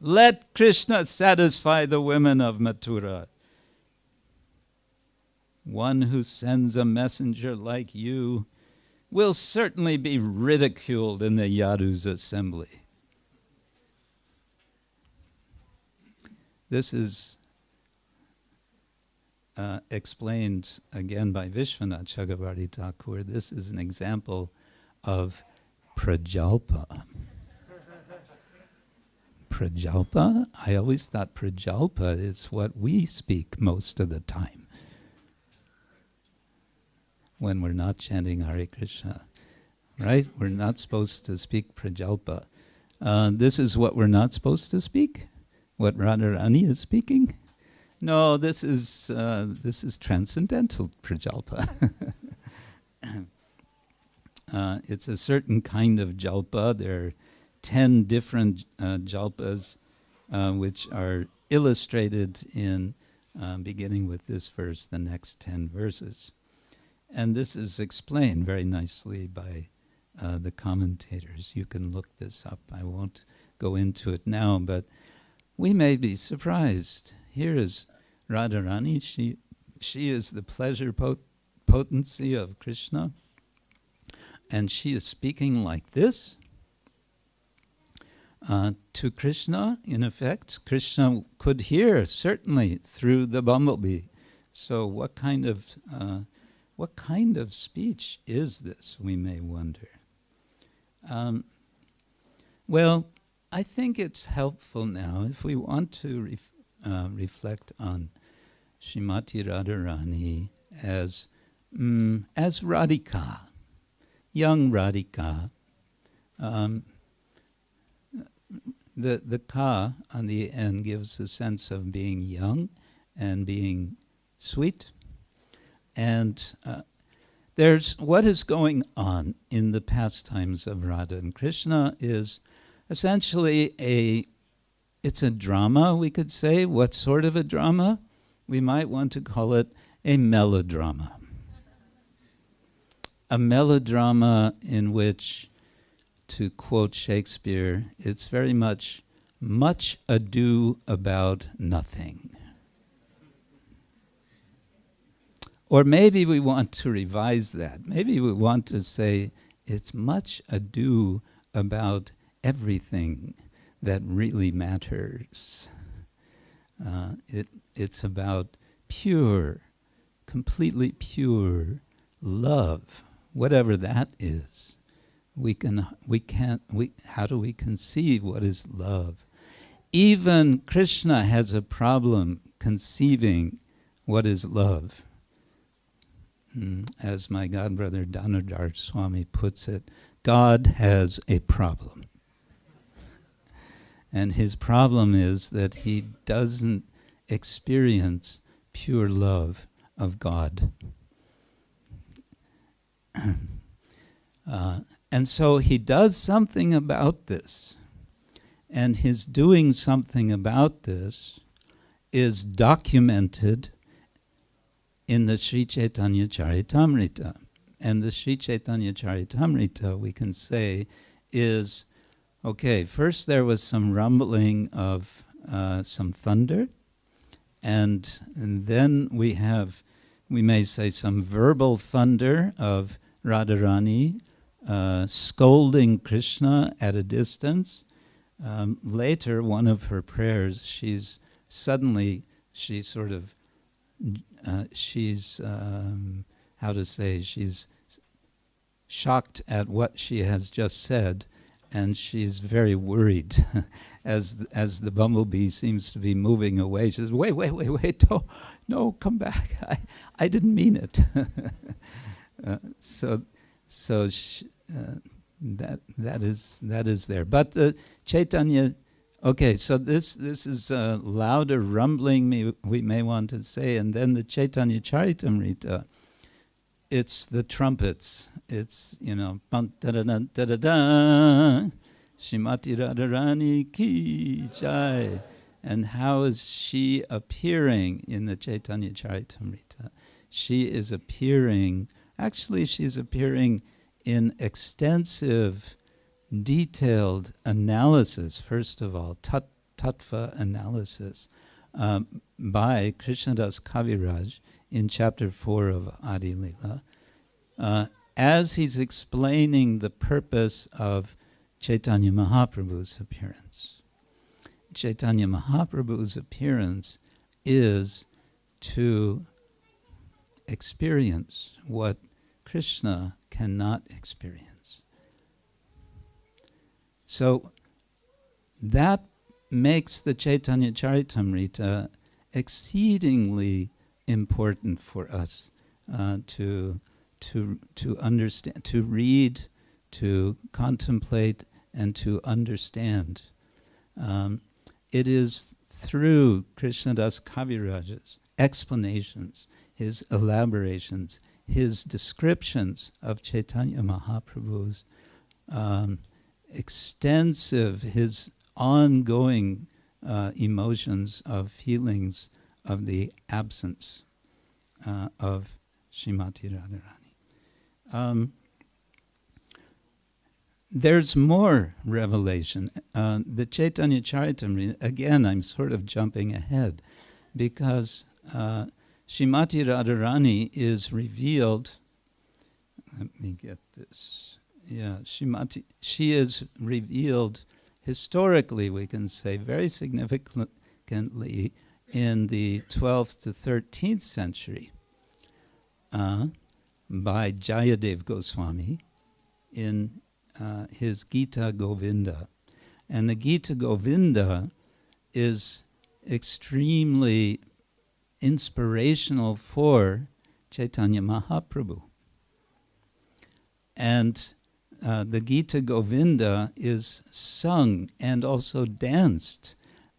Let Krishna satisfy the women of Mathura. One who sends a messenger like you will certainly be ridiculed in the Yadu's assembly." This is explained again by Vishwanath Chakravarti Thakur. This is an example of prajalpa. Prajalpa? I always thought prajalpa is what we speak most of the time when we're not chanting Hare Krishna, right? We're not supposed to speak prajalpa. This is what we're not supposed to speak? What Radharani is speaking? No, this is transcendental prajalpa. It's a certain kind of jalpa. There are 10 different jalpas which are illustrated in beginning with this verse, the next 10 verses. And this is explained very nicely by the commentators. You can look this up. I won't go into it now, but we may be surprised. Here is Radharani. She is the pleasure potency of Krishna. And she is speaking like this to Krishna. In effect, Krishna could hear, certainly, through the bumblebee. So what kind of speech is this, we may wonder? Well, I think it's helpful now, if we want to reflect on Srimati Radharani as Radhika, young Radhika. The ka on the end gives a sense of being young and being sweet. And there's what is going on in the pastimes of Radha and Krishna is essentially it's a drama, we could say. What sort of a drama? We might want to call it a melodrama. A melodrama in which, to quote Shakespeare, it's very much ado about nothing. Or maybe we want to revise that. Maybe we want to say it's much ado about everything that really matters. It's about pure, completely pure love, whatever that is. How do we conceive what is love? Even Krishna has a problem conceiving what is love. As my godbrother Damodar Swami puts it, God has a problem. And his problem is that he doesn't experience pure love of God. And so he does something about this. And his doing something about this is documented in the Sri Chaitanya Charitamrita. And the Sri Chaitanya Charitamrita, we can say, is, okay, first there was some rumbling of some thunder, and then we may say, some verbal thunder of Radharani scolding Krishna at a distance. Later, one of her prayers, she's shocked at what she has just said, and she's very worried as the bumblebee seems to be moving away. She says, wait, no, come back. I didn't mean it. That is there. But Chaitanya, okay, so this is a louder rumbling, we may want to say, and then the Chaitanya Charitamrita, it's the trumpets. It's, pam da-da-da, da-da-da, Shrimati Radharani ki jai. And how is she appearing in the Chaitanya Charitamrita? She's appearing in extensive, detailed analysis, first of all, tattva analysis, by Krishnadas Kaviraj in chapter 4 of Adi Lila, as he's explaining the purpose of Chaitanya Mahaprabhu's appearance. Chaitanya Mahaprabhu's appearance is to experience what Krishna cannot experience. So that makes the Chaitanya Charitamrita exceedingly important for us to understand, to read, to contemplate, and to understand. It is through Krishnadas Kaviraj's explanations, his elaborations, his descriptions of Chaitanya Mahaprabhu's extensive, his ongoing emotions of feelings of the absence of Srimati Radharani. There's more revelation. The Chaitanya Charitamrita, again, I'm sort of jumping ahead, because Srimati Radharani is revealed. Let me get this. Yeah, she is revealed historically, we can say, very significantly in the 12th to 13th century by Jayadev Goswami in his Gita Govinda. And the Gita Govinda is extremely inspirational for Chaitanya Mahaprabhu. And the Gita Govinda is sung and also danced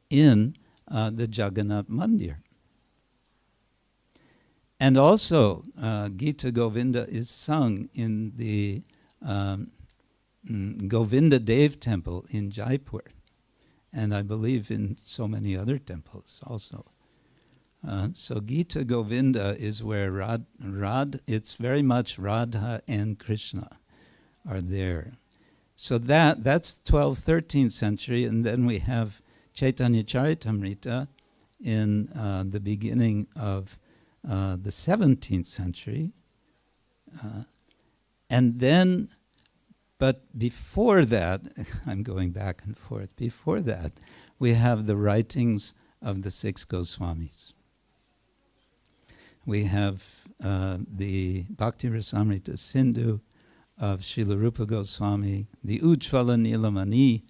in the Jagannath Mandir. And also, Gita Govinda is sung in the Govinda Dev temple in Jaipur, and I believe in so many other temples also. So Gita Govinda is where it's very much Radha and Krishna are there. So that's 12th, 13th century, and then we have Chaitanya Charitamrita in the beginning of the 17th century. And then, but before that, I'm going back and forth, before that, we have the writings of the Six Goswamis. We have the Bhakti Rasamrita Sindhu of Srila Rupa Goswami, the Ujjvala Nilamani,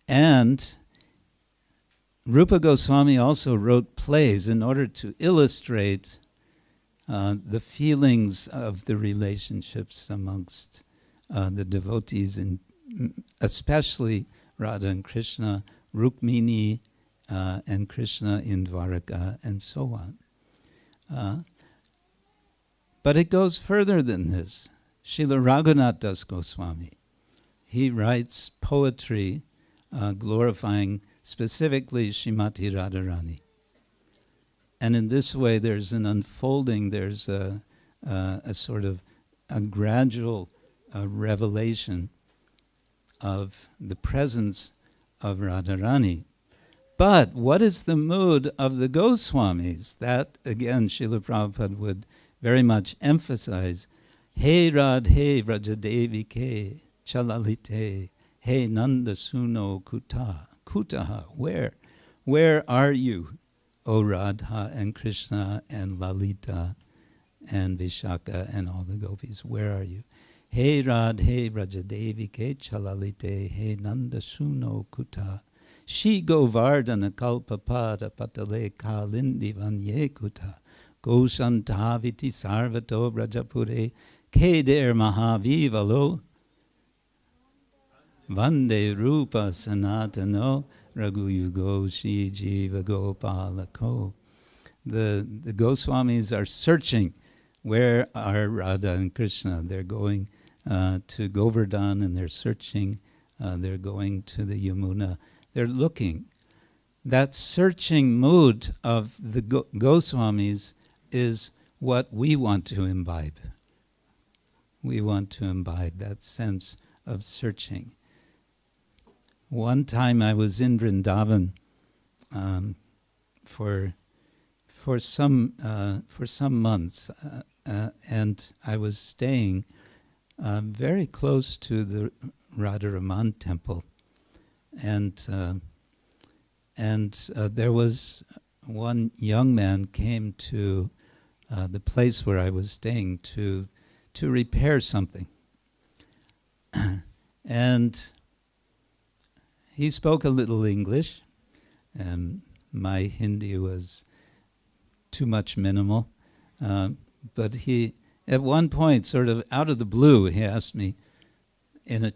and Rupa Goswami also wrote plays in order to illustrate the feelings of the relationships amongst the devotees, and especially Radha and Krishna, Rukmini and Krishna in Dwaraka, and so on. But it goes further than this. Srila Raghunath Das Goswami. He writes poetry glorifying specifically Srimati Radharani. And in this way there's an unfolding, there's a sort of a gradual revelation of the presence of Radharani. But what is the mood of the Goswamis? That, again, Srila Prabhupada would very much emphasize. Hey Radhe Vrajadevi Ke Chalalite Hey Nanda Suno Kutaha. Where are you, O Radha and Krishna and Lalita and Vishaka and all the gopis? Where are you? Hey Radhe Vrajadevi Ke Chalalite Hey Nanda Suno Kuta Shi Govardhana Kalpapada Patale Kalindi Vanye Kuta Gosantaviti Sarvato Brajapure Keder Mahavivalo Vande Rupa Sanatano Raghuyugo Shi Jiva Gopalako. The Goswamis are searching. Where are Radha and Krishna? They're going to Govardhan and they're searching. They're going to the Yamuna. They're looking. That searching mood of the Goswamis is what we want to imbibe. We want to imbibe that sense of searching. One time I was in Vrindavan for some months, and I was staying very close to the Radharaman temple, and there was one young man came to the place where I was staying to repair something, and he spoke a little English, and my Hindi was too much minimal, but he, at one point, sort of out of the blue, he asked me in a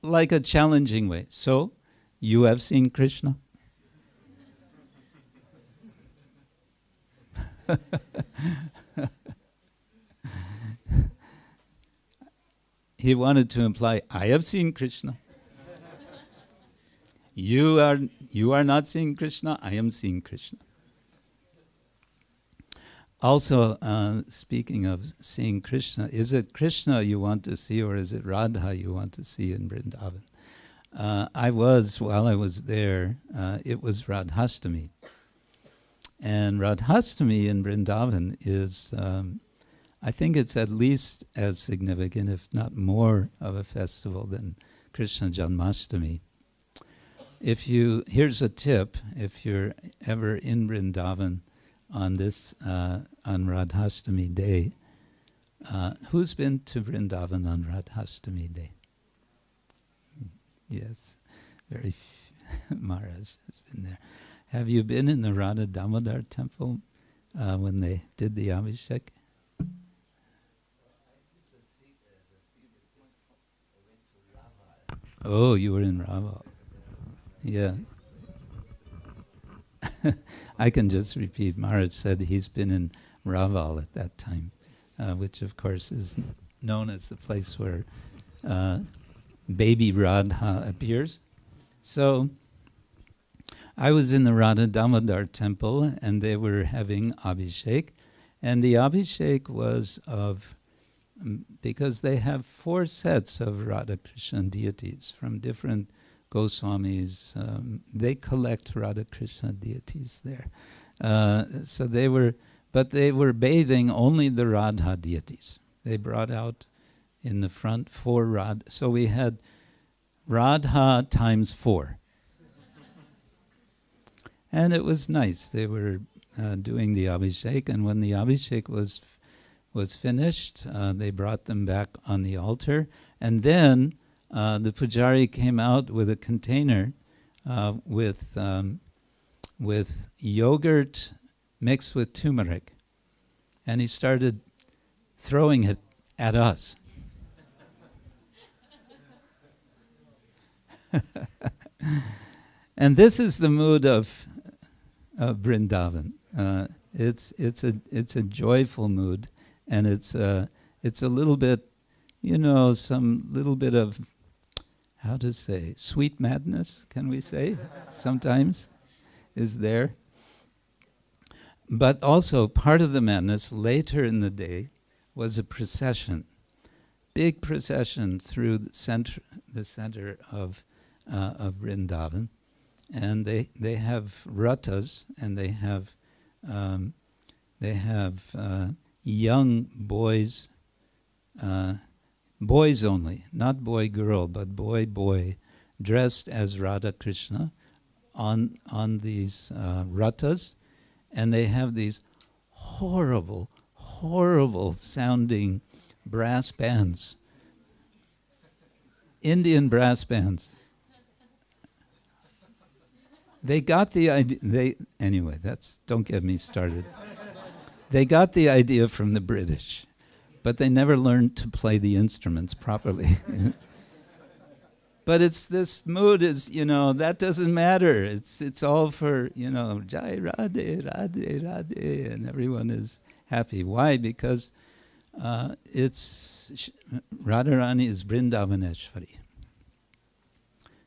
like a challenging way, "So, you have seen Krishna?" He wanted to imply, "I have seen Krishna." You are not seeing Krishna, I am seeing Krishna. Also, speaking of seeing Krishna, is it Krishna you want to see or is it Radha you want to see in Vrindavan? While I was there, it was Radhashtami. And Radhashtami in Vrindavan is, I think it's at least as significant, if not more, of a festival than Krishna Janmashtami. Here's a tip, if you're ever in Vrindavan on Radhashtami Day, who's been to Vrindavan on Radhashtami Day? Yes, Maharaj has been there. Have you been in the Radha Damodar temple when they did the Abhishek? Oh, you were in Raval. Yeah. I can just repeat. Maharaj said he's been in Raval at that time, which of course is known as the place where baby Radha appears. So I was in the Radha Damodar temple and they were having Abhishek. And the Abhishek was because they have 4 sets of Radha Krishna deities from different Goswamis. They collect Radha Krishna deities there. So they were bathing only the Radha deities. They brought out in the front 4 Radha. So we had Radha times 4. And it was nice. They were doing the Abhishek, and when the Abhishek was finished, they brought them back on the altar, and then the Pujari came out with a container with yogurt mixed with turmeric, and he started throwing it at us. And this is the mood of Vrindavan. It's a joyful mood, and it's it's a little bit, some little bit of, how to say, sweet madness, can we say, sometimes is there. But also part of the madness later in the day was a procession, big procession through the center of Vrindavan, and they have rathas, and they have young boys, boys only, not boy girl, but boy, dressed as Radha Krishna on these rathas, and they have these horrible sounding brass bands, Indian brass bands. They got the idea. Anyway, don't get me started. They got the idea from the British, but they never learned to play the instruments properly. But it's this mood is, that doesn't matter. It's all for, Jai Radhe, Radhe, Radhe, and everyone is happy. Why? Because Radharani is Vrindavaneshwari.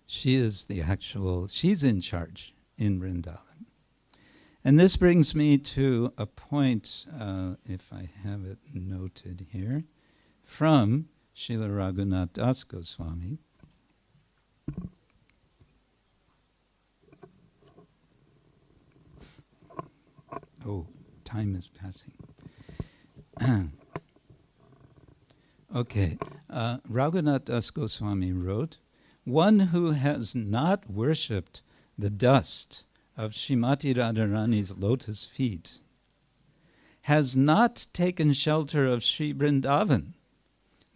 She's in charge in Vrindavan. And this brings me to a point, if I have it noted here, from Srila Raghunath Das Goswami. Oh, time is passing. Okay, Raghunath Das Goswami wrote, "One who has not worshipped the dust of Srimati Radharani's lotus feet has not taken shelter of Sri Vrindavan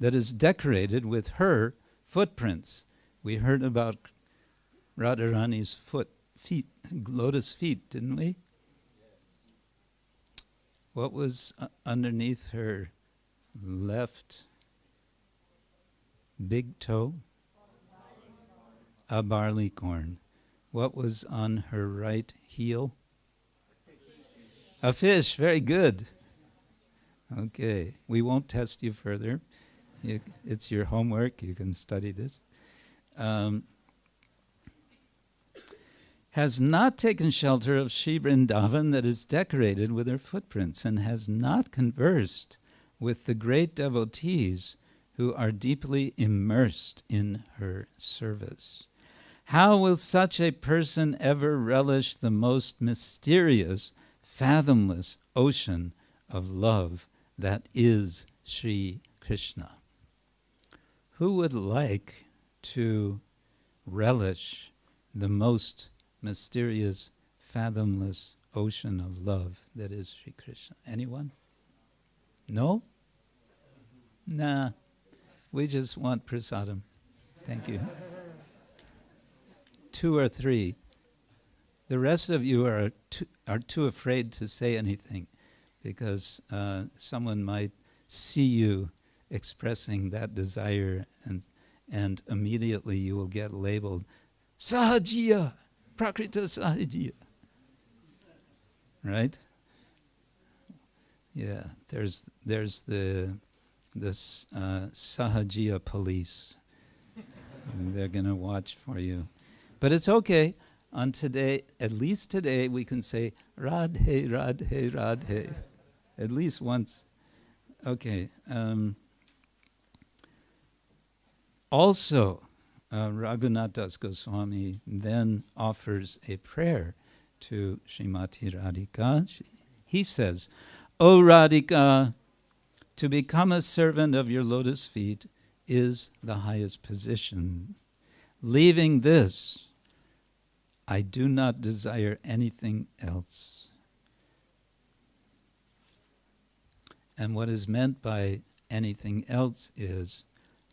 that is decorated with her footprints." We heard about Radharani's lotus feet, didn't we? What was underneath her left big toe? A barley corn. What was on her right heel? A fish. Very good. Okay. We won't test you further. It's your homework. You can study this. Has not taken shelter of Sri Vrindavan that is decorated with her footprints, and has not conversed with the great devotees who are deeply immersed in her service. How will such a person ever relish the most mysterious, fathomless ocean of love that is Sri Krishna? Who would like to relish the most mysterious, fathomless ocean of love that is Sri Krishna? Anyone? No? Nah. We just want prasadam. Thank you. 2 or 3. The rest of you are too afraid to say anything, because someone might see you expressing that desire, and immediately you will get labeled Sahajiya, Prakrita Sahajiya. Right? Yeah, there's the Sahajiya police. They're going to watch for you. But it's okay. On today, at least today, we can say Radhe, Radhe, Radhe. At least once. Okay. Also, Raghunath Das Goswami then offers a prayer to Srimati Radhika. He says, "O Radhika, to become a servant of your lotus feet is the highest position. Leaving this, I do not desire anything else." And what is meant by anything else is,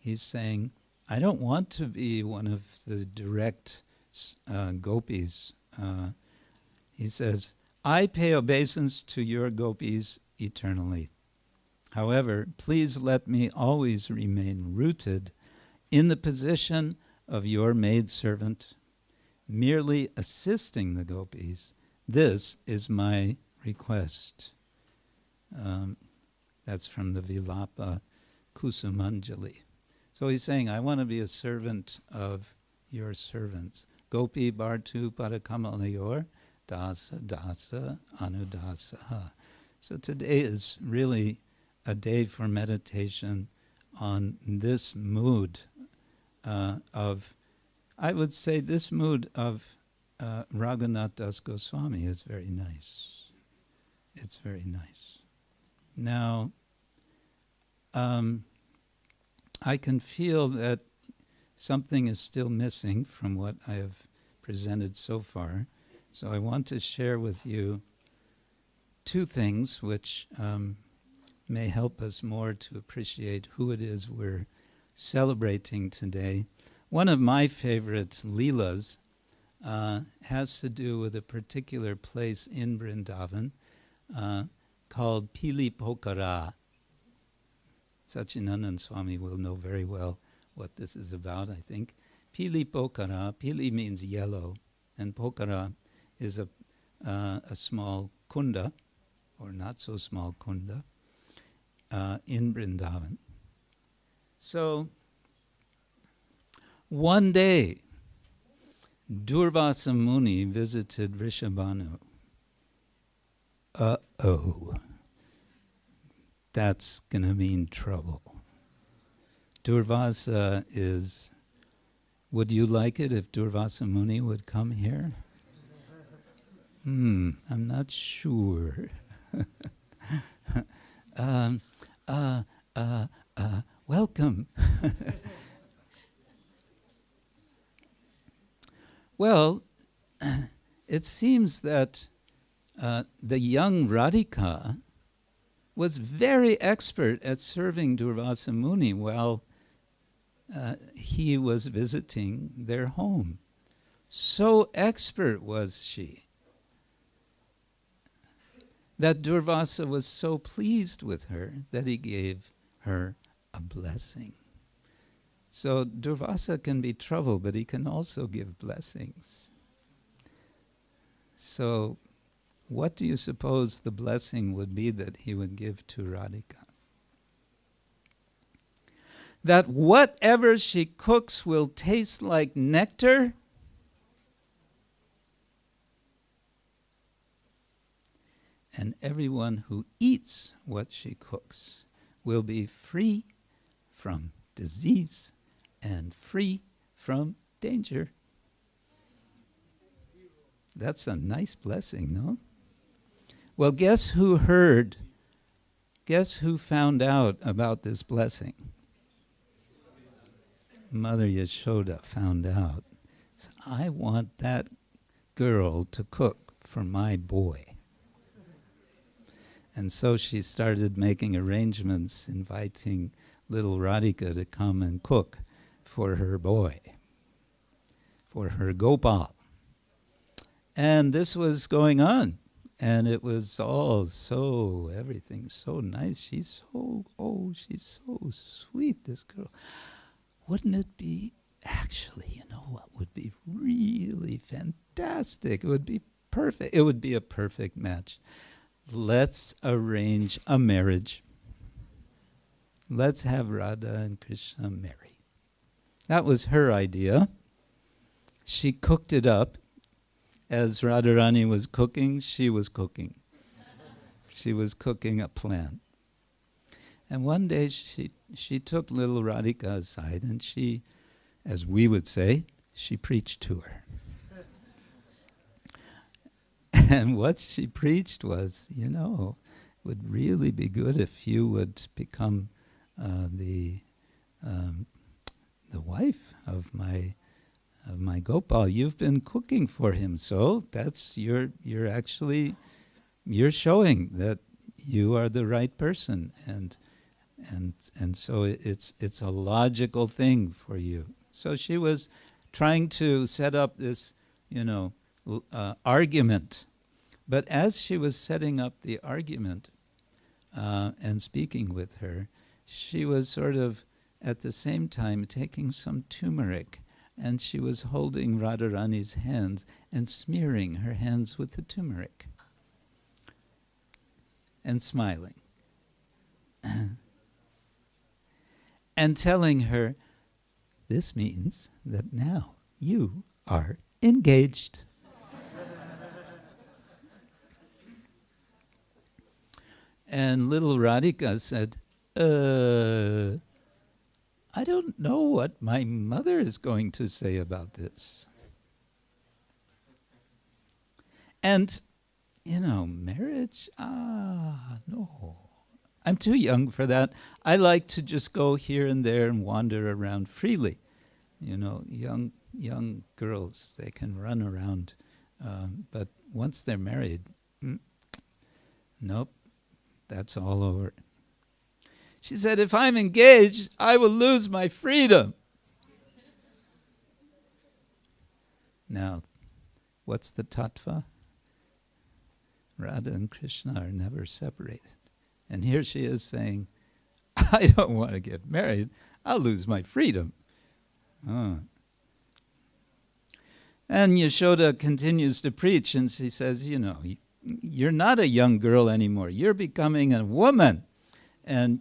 he's saying, I don't want to be one of the direct gopis. He says, I pay obeisance to your gopis eternally. However, please let me always remain rooted in the position of your maidservant, merely assisting the gopis. This is my request. That's from the Vilapa kusumanjali. So he's saying, I want to be a servant of your servants. Gopi Bhartu Padakamalayor Dasa Dasa Anudasaha. So today is really a day for meditation on this mood of, I would say this mood of Raghunath Das Goswami is very nice. It's very nice. Now, I can feel that something is still missing from what I have presented so far. So I want to share with you two things which may help us more to appreciate who it is we're celebrating today. One of my favorite leelas has to do with a particular place in Vrindavan called Pili Pokara. Sachinandan Swami will know very well what this is about, I think. Pili Pokara, Pili means yellow, and Pokara is a small kunda, or not so small kunda, in Vrindavan. So, one day, Durvasa Muni visited Vrishabhanu. Uh-oh. That's going to mean trouble. Durvasa is, would you like it if Durvasa Muni would come here? I'm not sure. Welcome. Well, it seems that the young Radhika was very expert at serving Durvasa Muni while he was visiting their home. So expert was she that Durvasa was so pleased with her that he gave her a blessing. So Durvasa can be trouble, but he can also give blessings. So what do you suppose the blessing would be that he would give to Radhika? That whatever she cooks will taste like nectar, and everyone who eats what she cooks will be free from disease and free from danger. That's a nice blessing, no? Well, guess who found out about this blessing? Mother Yashoda found out. So I want that girl to cook for my boy. And so she started making arrangements, inviting little Radhika to come and cook for her boy, for her Gopal. And this was going on. And it was all everything so nice. She's so sweet, this girl. Wouldn't it be, actually, you know what would be really fantastic? It would be perfect. It would be a perfect match. Let's arrange a marriage. Let's have Radha and Krishna marry. That was her idea. She cooked it up. As Radharani was cooking, she was cooking. She was cooking a plan. And one day she took little Radhika aside and she, as we would say, she preached to her. And what she preached was, it would really be good if you would become the wife of my Gopal. You've been cooking for him, so that's you're showing that you are the right person, and so it's a logical thing for you. So she was trying to set up this, argument. But as she was setting up the argument and speaking with her, she was sort of at the same time taking some turmeric, and she was holding Radharani's hands and smearing her hands with the turmeric and smiling. and telling her, this means that now you are engaged. And little Radhika said, I don't know what my mother is going to say about this. And, marriage, no. I'm too young for that. I like to just go here and there and wander around freely. Young girls, they can run around. But once they're married, nope, that's all over. She said, if I'm engaged, I will lose my freedom. Now, what's the tattva? Radha and Krishna are never separated. And here she is saying, I don't want to get married. I'll lose my freedom. And Yashoda continues to preach, and she says, you're not a young girl anymore. You're becoming a woman. And,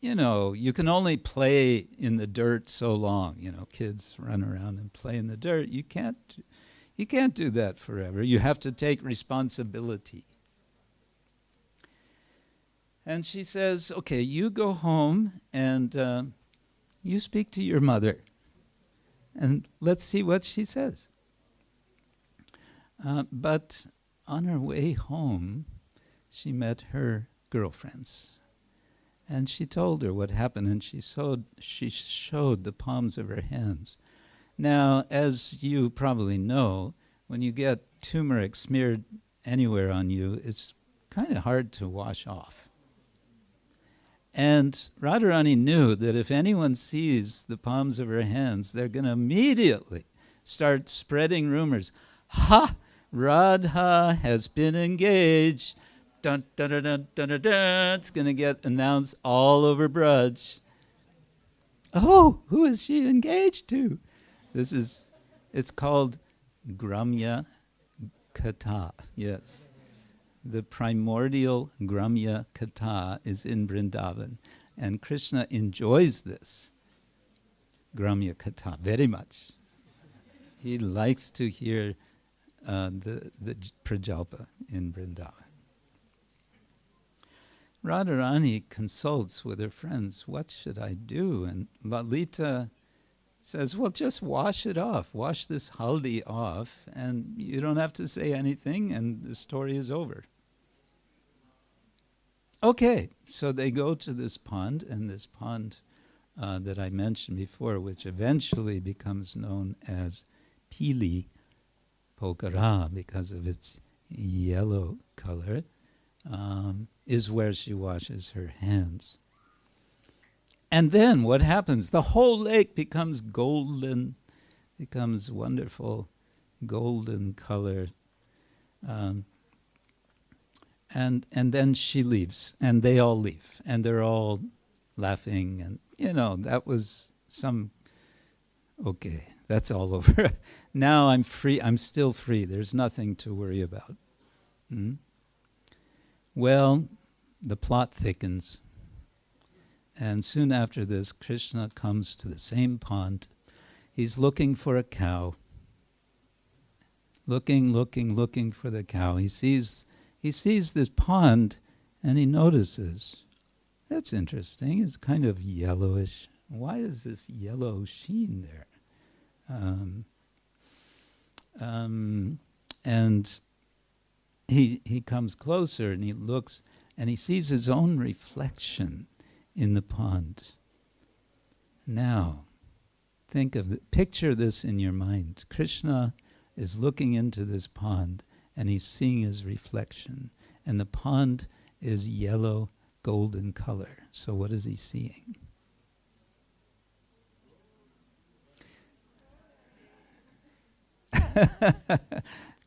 you can only play in the dirt so long. Kids run around and play in the dirt. You can't do that forever. You have to take responsibility. And she says, okay, you go home and you speak to your mother. And let's see what she says. But on her way home, she met her girlfriends. And she told her what happened, and she showed the palms of her hands. Now, as you probably know, when you get turmeric smeared anywhere on you, it's kind of hard to wash off. And Radharani knew that if anyone sees the palms of her hands, they're going to immediately start spreading rumors. Ha! Radha has been engaged. Dun, dun, dun, dun, dun, dun, dun. It's going to get announced all over Braj. Oh, who is she engaged to? It's called Gramya Katha, yes. The primordial Gramya Katha is in Vrindavan, and Krishna enjoys this Gramya Katha very much. He likes to hear the Prajalpa in Vrindavan. Radharani consults with her friends, what should I do? And Lalita says, well, just wash it off. Wash this haldi off, and you don't have to say anything, and the story is over. Okay, so they go to this pond, and this pond that I mentioned before, which eventually becomes known as Pili Pokara because of its yellow color, is where she washes her hands. And then what happens? The whole lake becomes golden, becomes wonderful golden color. And then she leaves, and they all leave, and they're all laughing, and that was okay, that's all over. Now I'm free, I'm still free, there's nothing to worry about. Well, the plot thickens, and soon after this, Krishna comes to the same pond. He's looking for a cow, looking for the cow. He sees this pond, and he notices, that's interesting, it's kind of yellowish. Why is this yellow sheen there? And he comes closer, and he looks, and he sees his own reflection in the pond. Now, picture this in your mind. Krishna is looking into this pond, and he's seeing his reflection. And the pond is yellow, golden color. So what is he seeing?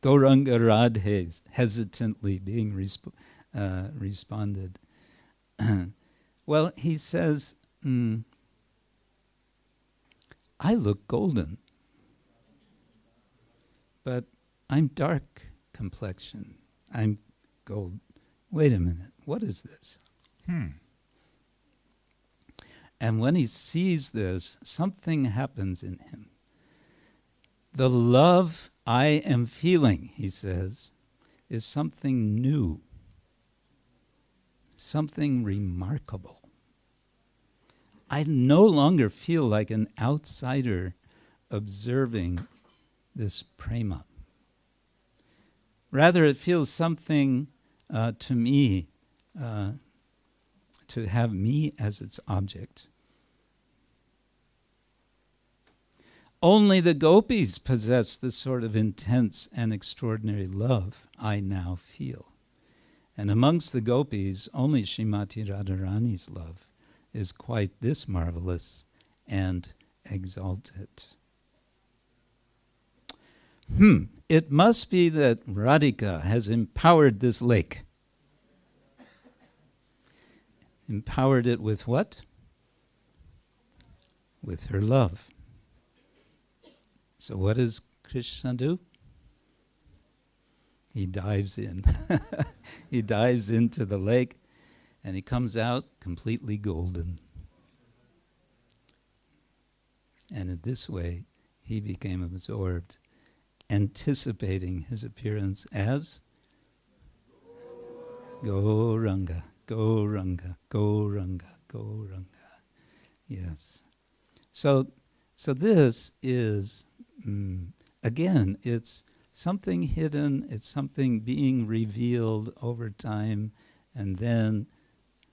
Gauranga Radhe hesitantly being responded. Well, he says, I look golden, but I'm dark complexion. I'm gold. Wait a minute, what is this? And when he sees this, something happens in him. The love I am feeling, he says, is something new, something remarkable. I no longer feel like an outsider observing this prema. Rather, it feels something to me, to have me as its object. Only the gopis possess the sort of intense and extraordinary love I now feel. And amongst the gopis, only Srimati Radharani's love is quite this marvelous and exalted. It must be that Radhika has empowered this lake. Empowered it with what? With her love. So what does Krishna do? He dives in. He dives into the lake and he comes out completely golden. And in this way, he became absorbed, anticipating his appearance as Gauranga, Gauranga, Gauranga, Gauranga. Yes. So this is, again, it's something hidden, it's something being revealed over time, and then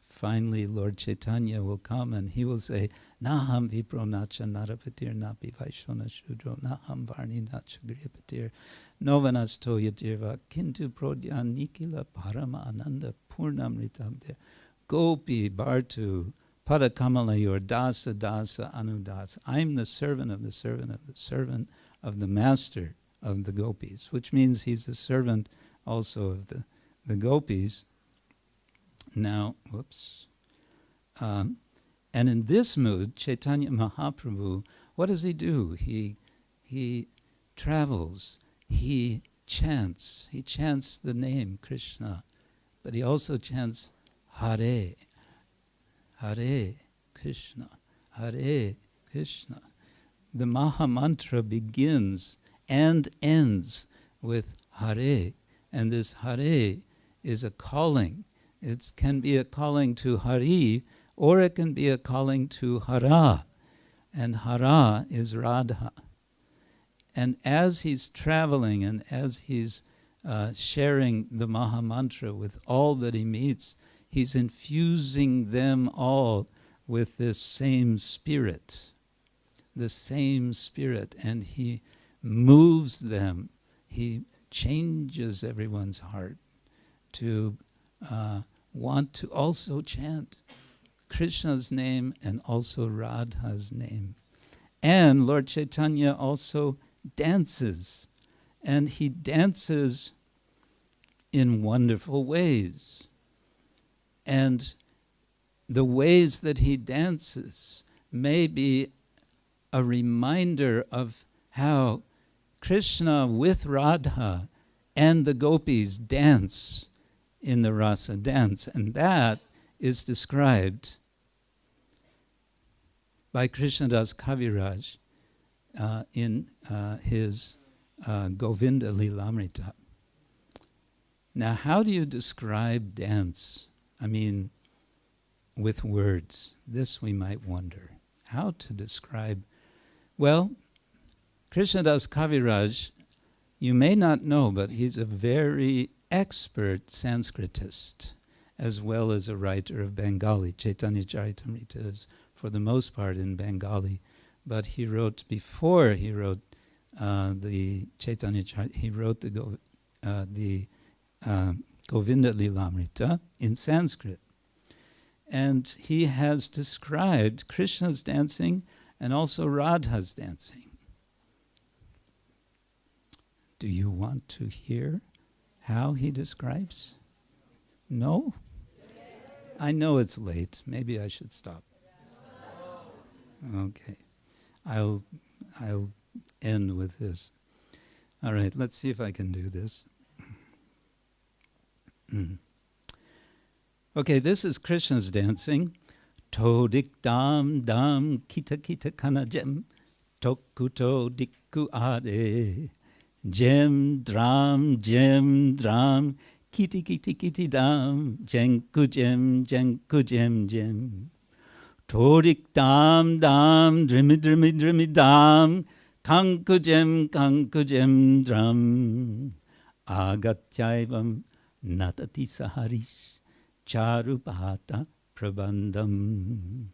finally Lord Chaitanya will come and he will say, Naham vipro nacha narapatir napi vaishona shudro naham varni nacha griyapatir novanasto yadirva kintu prodyan nikila parama ananda purnamritam gopi bartu padakamalayur dasa dasa anudasa. I'm the servant of the servant of the servant of the master of the gopis, which means he's the servant also of the gopis. Now, whoops. And in this mood, Chaitanya Mahaprabhu, what does he do? He travels, he chants the name Krishna, but he also chants Hare, Hare Krishna, Hare Krishna. The Maha Mantra begins and ends with Hare, and this Hare is a calling. It can be a calling to Hari, or it can be a calling to Hara, and Hara is Radha. And as he's traveling and as he's sharing the Maha Mantra with all that he meets, he's infusing them all with this same spirit, and he moves them. He changes everyone's heart to want to also chant Krishna's name and also Radha's name. And Lord Chaitanya also dances, and he dances in wonderful ways. And the ways that he dances may be a reminder of how Krishna with Radha and the gopis dance in the rasa dance, and that is described by Krishnadas Kaviraj in his Govinda Lilamrita. Now, how do you describe dance? I mean, with words. This we might wonder. How to describe? Well, Krishnadas Kaviraj, you may not know, but he's a very expert Sanskritist, as well as a writer of Bengali. Chaitanya Charitamrita is, for the most part, in Bengali, but he wrote, before he wrote the Chaitanya Charitamrita, he wrote the Govinda Lilamrita in Sanskrit. And he has described Krishna's dancing and also Radha's dancing. Do you want to hear how he describes? No? I know it's late. Maybe I should stop. Okay. I'll end with this. All right, let's see if I can do this. Okay, this is Krishna's dancing. Todik dam dam kita kita kana jem tokuto dikku ade jem dram kiti kiti kiti dam jenku jem jem Todik dam drimi drimi drimi dam kanku jem dram agatyaivam natati saharish charupata prabandham.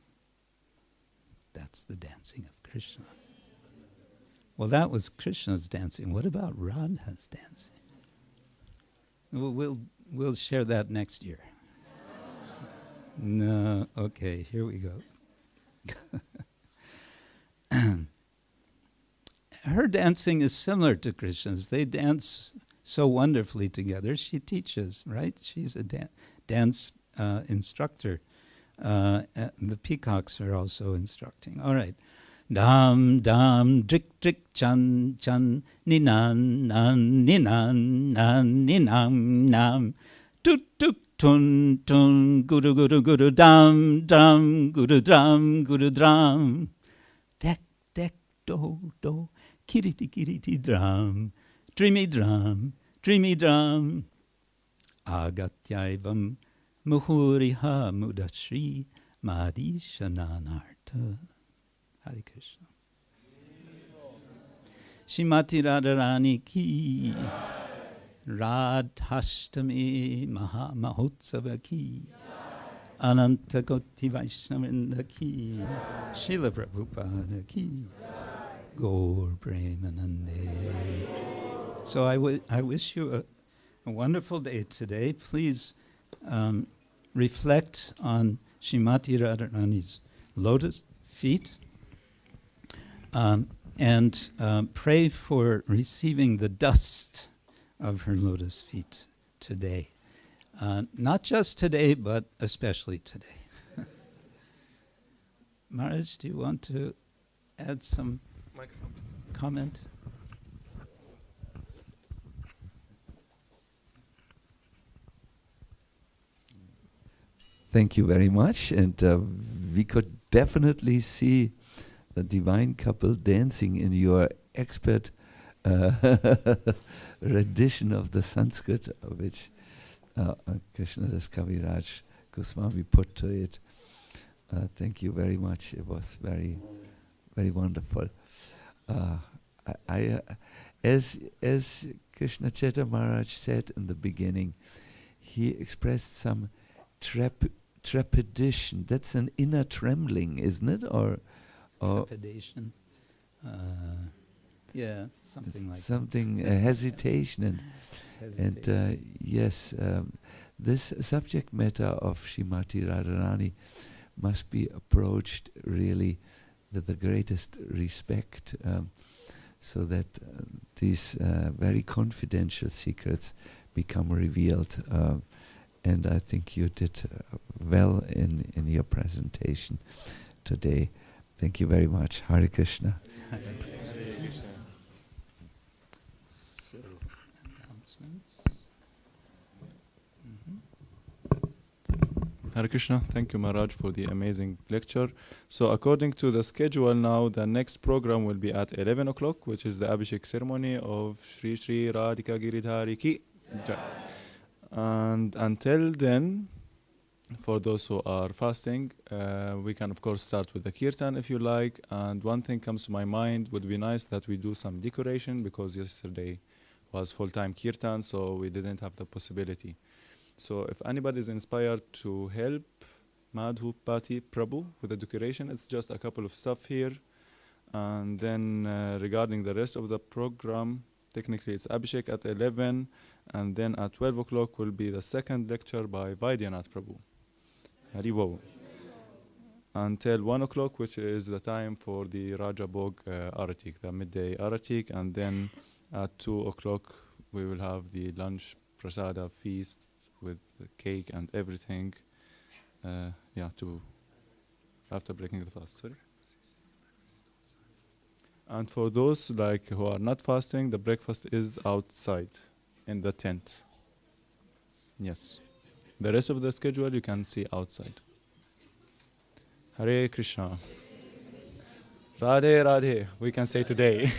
That's the dancing of Krishna. Well, that was Krishna's dancing. What about Radha's dancing? We'll share that next year. No, okay, here we go. Her dancing is similar to Krishna's. They dance so wonderfully together. She teaches, right? She's a dance instructor. The peacocks are also instructing. All right. Dam, dam, drik, drik, chan, chan, ninan, nan, ninan, nan, ninam, nam, tut, tuk, tun, tun, guru, guru, guru, dam, dam, guru, dram, dek, dek, do, do, kiriti, kiriti, dram, dreamy dram, agatyaivam, muhuriha, mudashri, madishananarta. Hare Krishna. Shrimati Radharani ki, Radhashtami Maha Mahotsava ki, Ananta Koti Vaishnavinda ki, Srila Prabhupada ki, Gaur Premanande. So I wish you a wonderful day today. Please reflect on Shrimati Radharani's lotus feet. And pray for receiving the dust of her lotus feet today. Not just today, but especially today. Maharaj, do you want to add some comment? Thank you very much. And we could definitely see the divine couple dancing in your expert rendition of the Sanskrit, which Krishna Das Kaviraj Goswami put to it. Thank you very much. It was very, very wonderful. As Krishna Chaitanya Maharaj said in the beginning, he expressed some trepidation. That's an inner trembling, isn't it? Or trepidation. Yeah, something like something hesitation and yes, this subject matter of Srimati Radharani must be approached really with the greatest respect, so that these very confidential secrets become revealed. And I think you did well in your presentation today. Thank you very much. Hare Krishna. Hare Krishna. So, announcements. Hare Krishna. Thank you, Maharaj, for the amazing lecture. So according to the schedule now, the next program will be at 11 o'clock, which is the Abhishek ceremony of Shri Shri Radhika Giridhari Ki. And until then, for those who are fasting, we can of course start with the kirtan if you like. And one thing comes to my mind, would be nice that we do some decoration, because yesterday was full-time kirtan, so we didn't have the possibility. So if anybody is inspired to help Madhu Pati Prabhu with the decoration, it's just a couple of stuff here. And then regarding the rest of the program, technically it's Abhishek at 11, and then at 12 o'clock will be the second lecture by Vaidyanath Prabhu. Haribo. Until 1 o'clock, which is the time for the Raja Bhog Aratik, the midday Aratik, and then at 2 o'clock we will have the lunch prasada feast with the cake and everything. After breaking the fast. Sorry. And for those like who are not fasting, the breakfast is outside in the tent. Yes. The rest of the schedule you can see outside. Hare Krishna. Radhe Radhe, we can say today.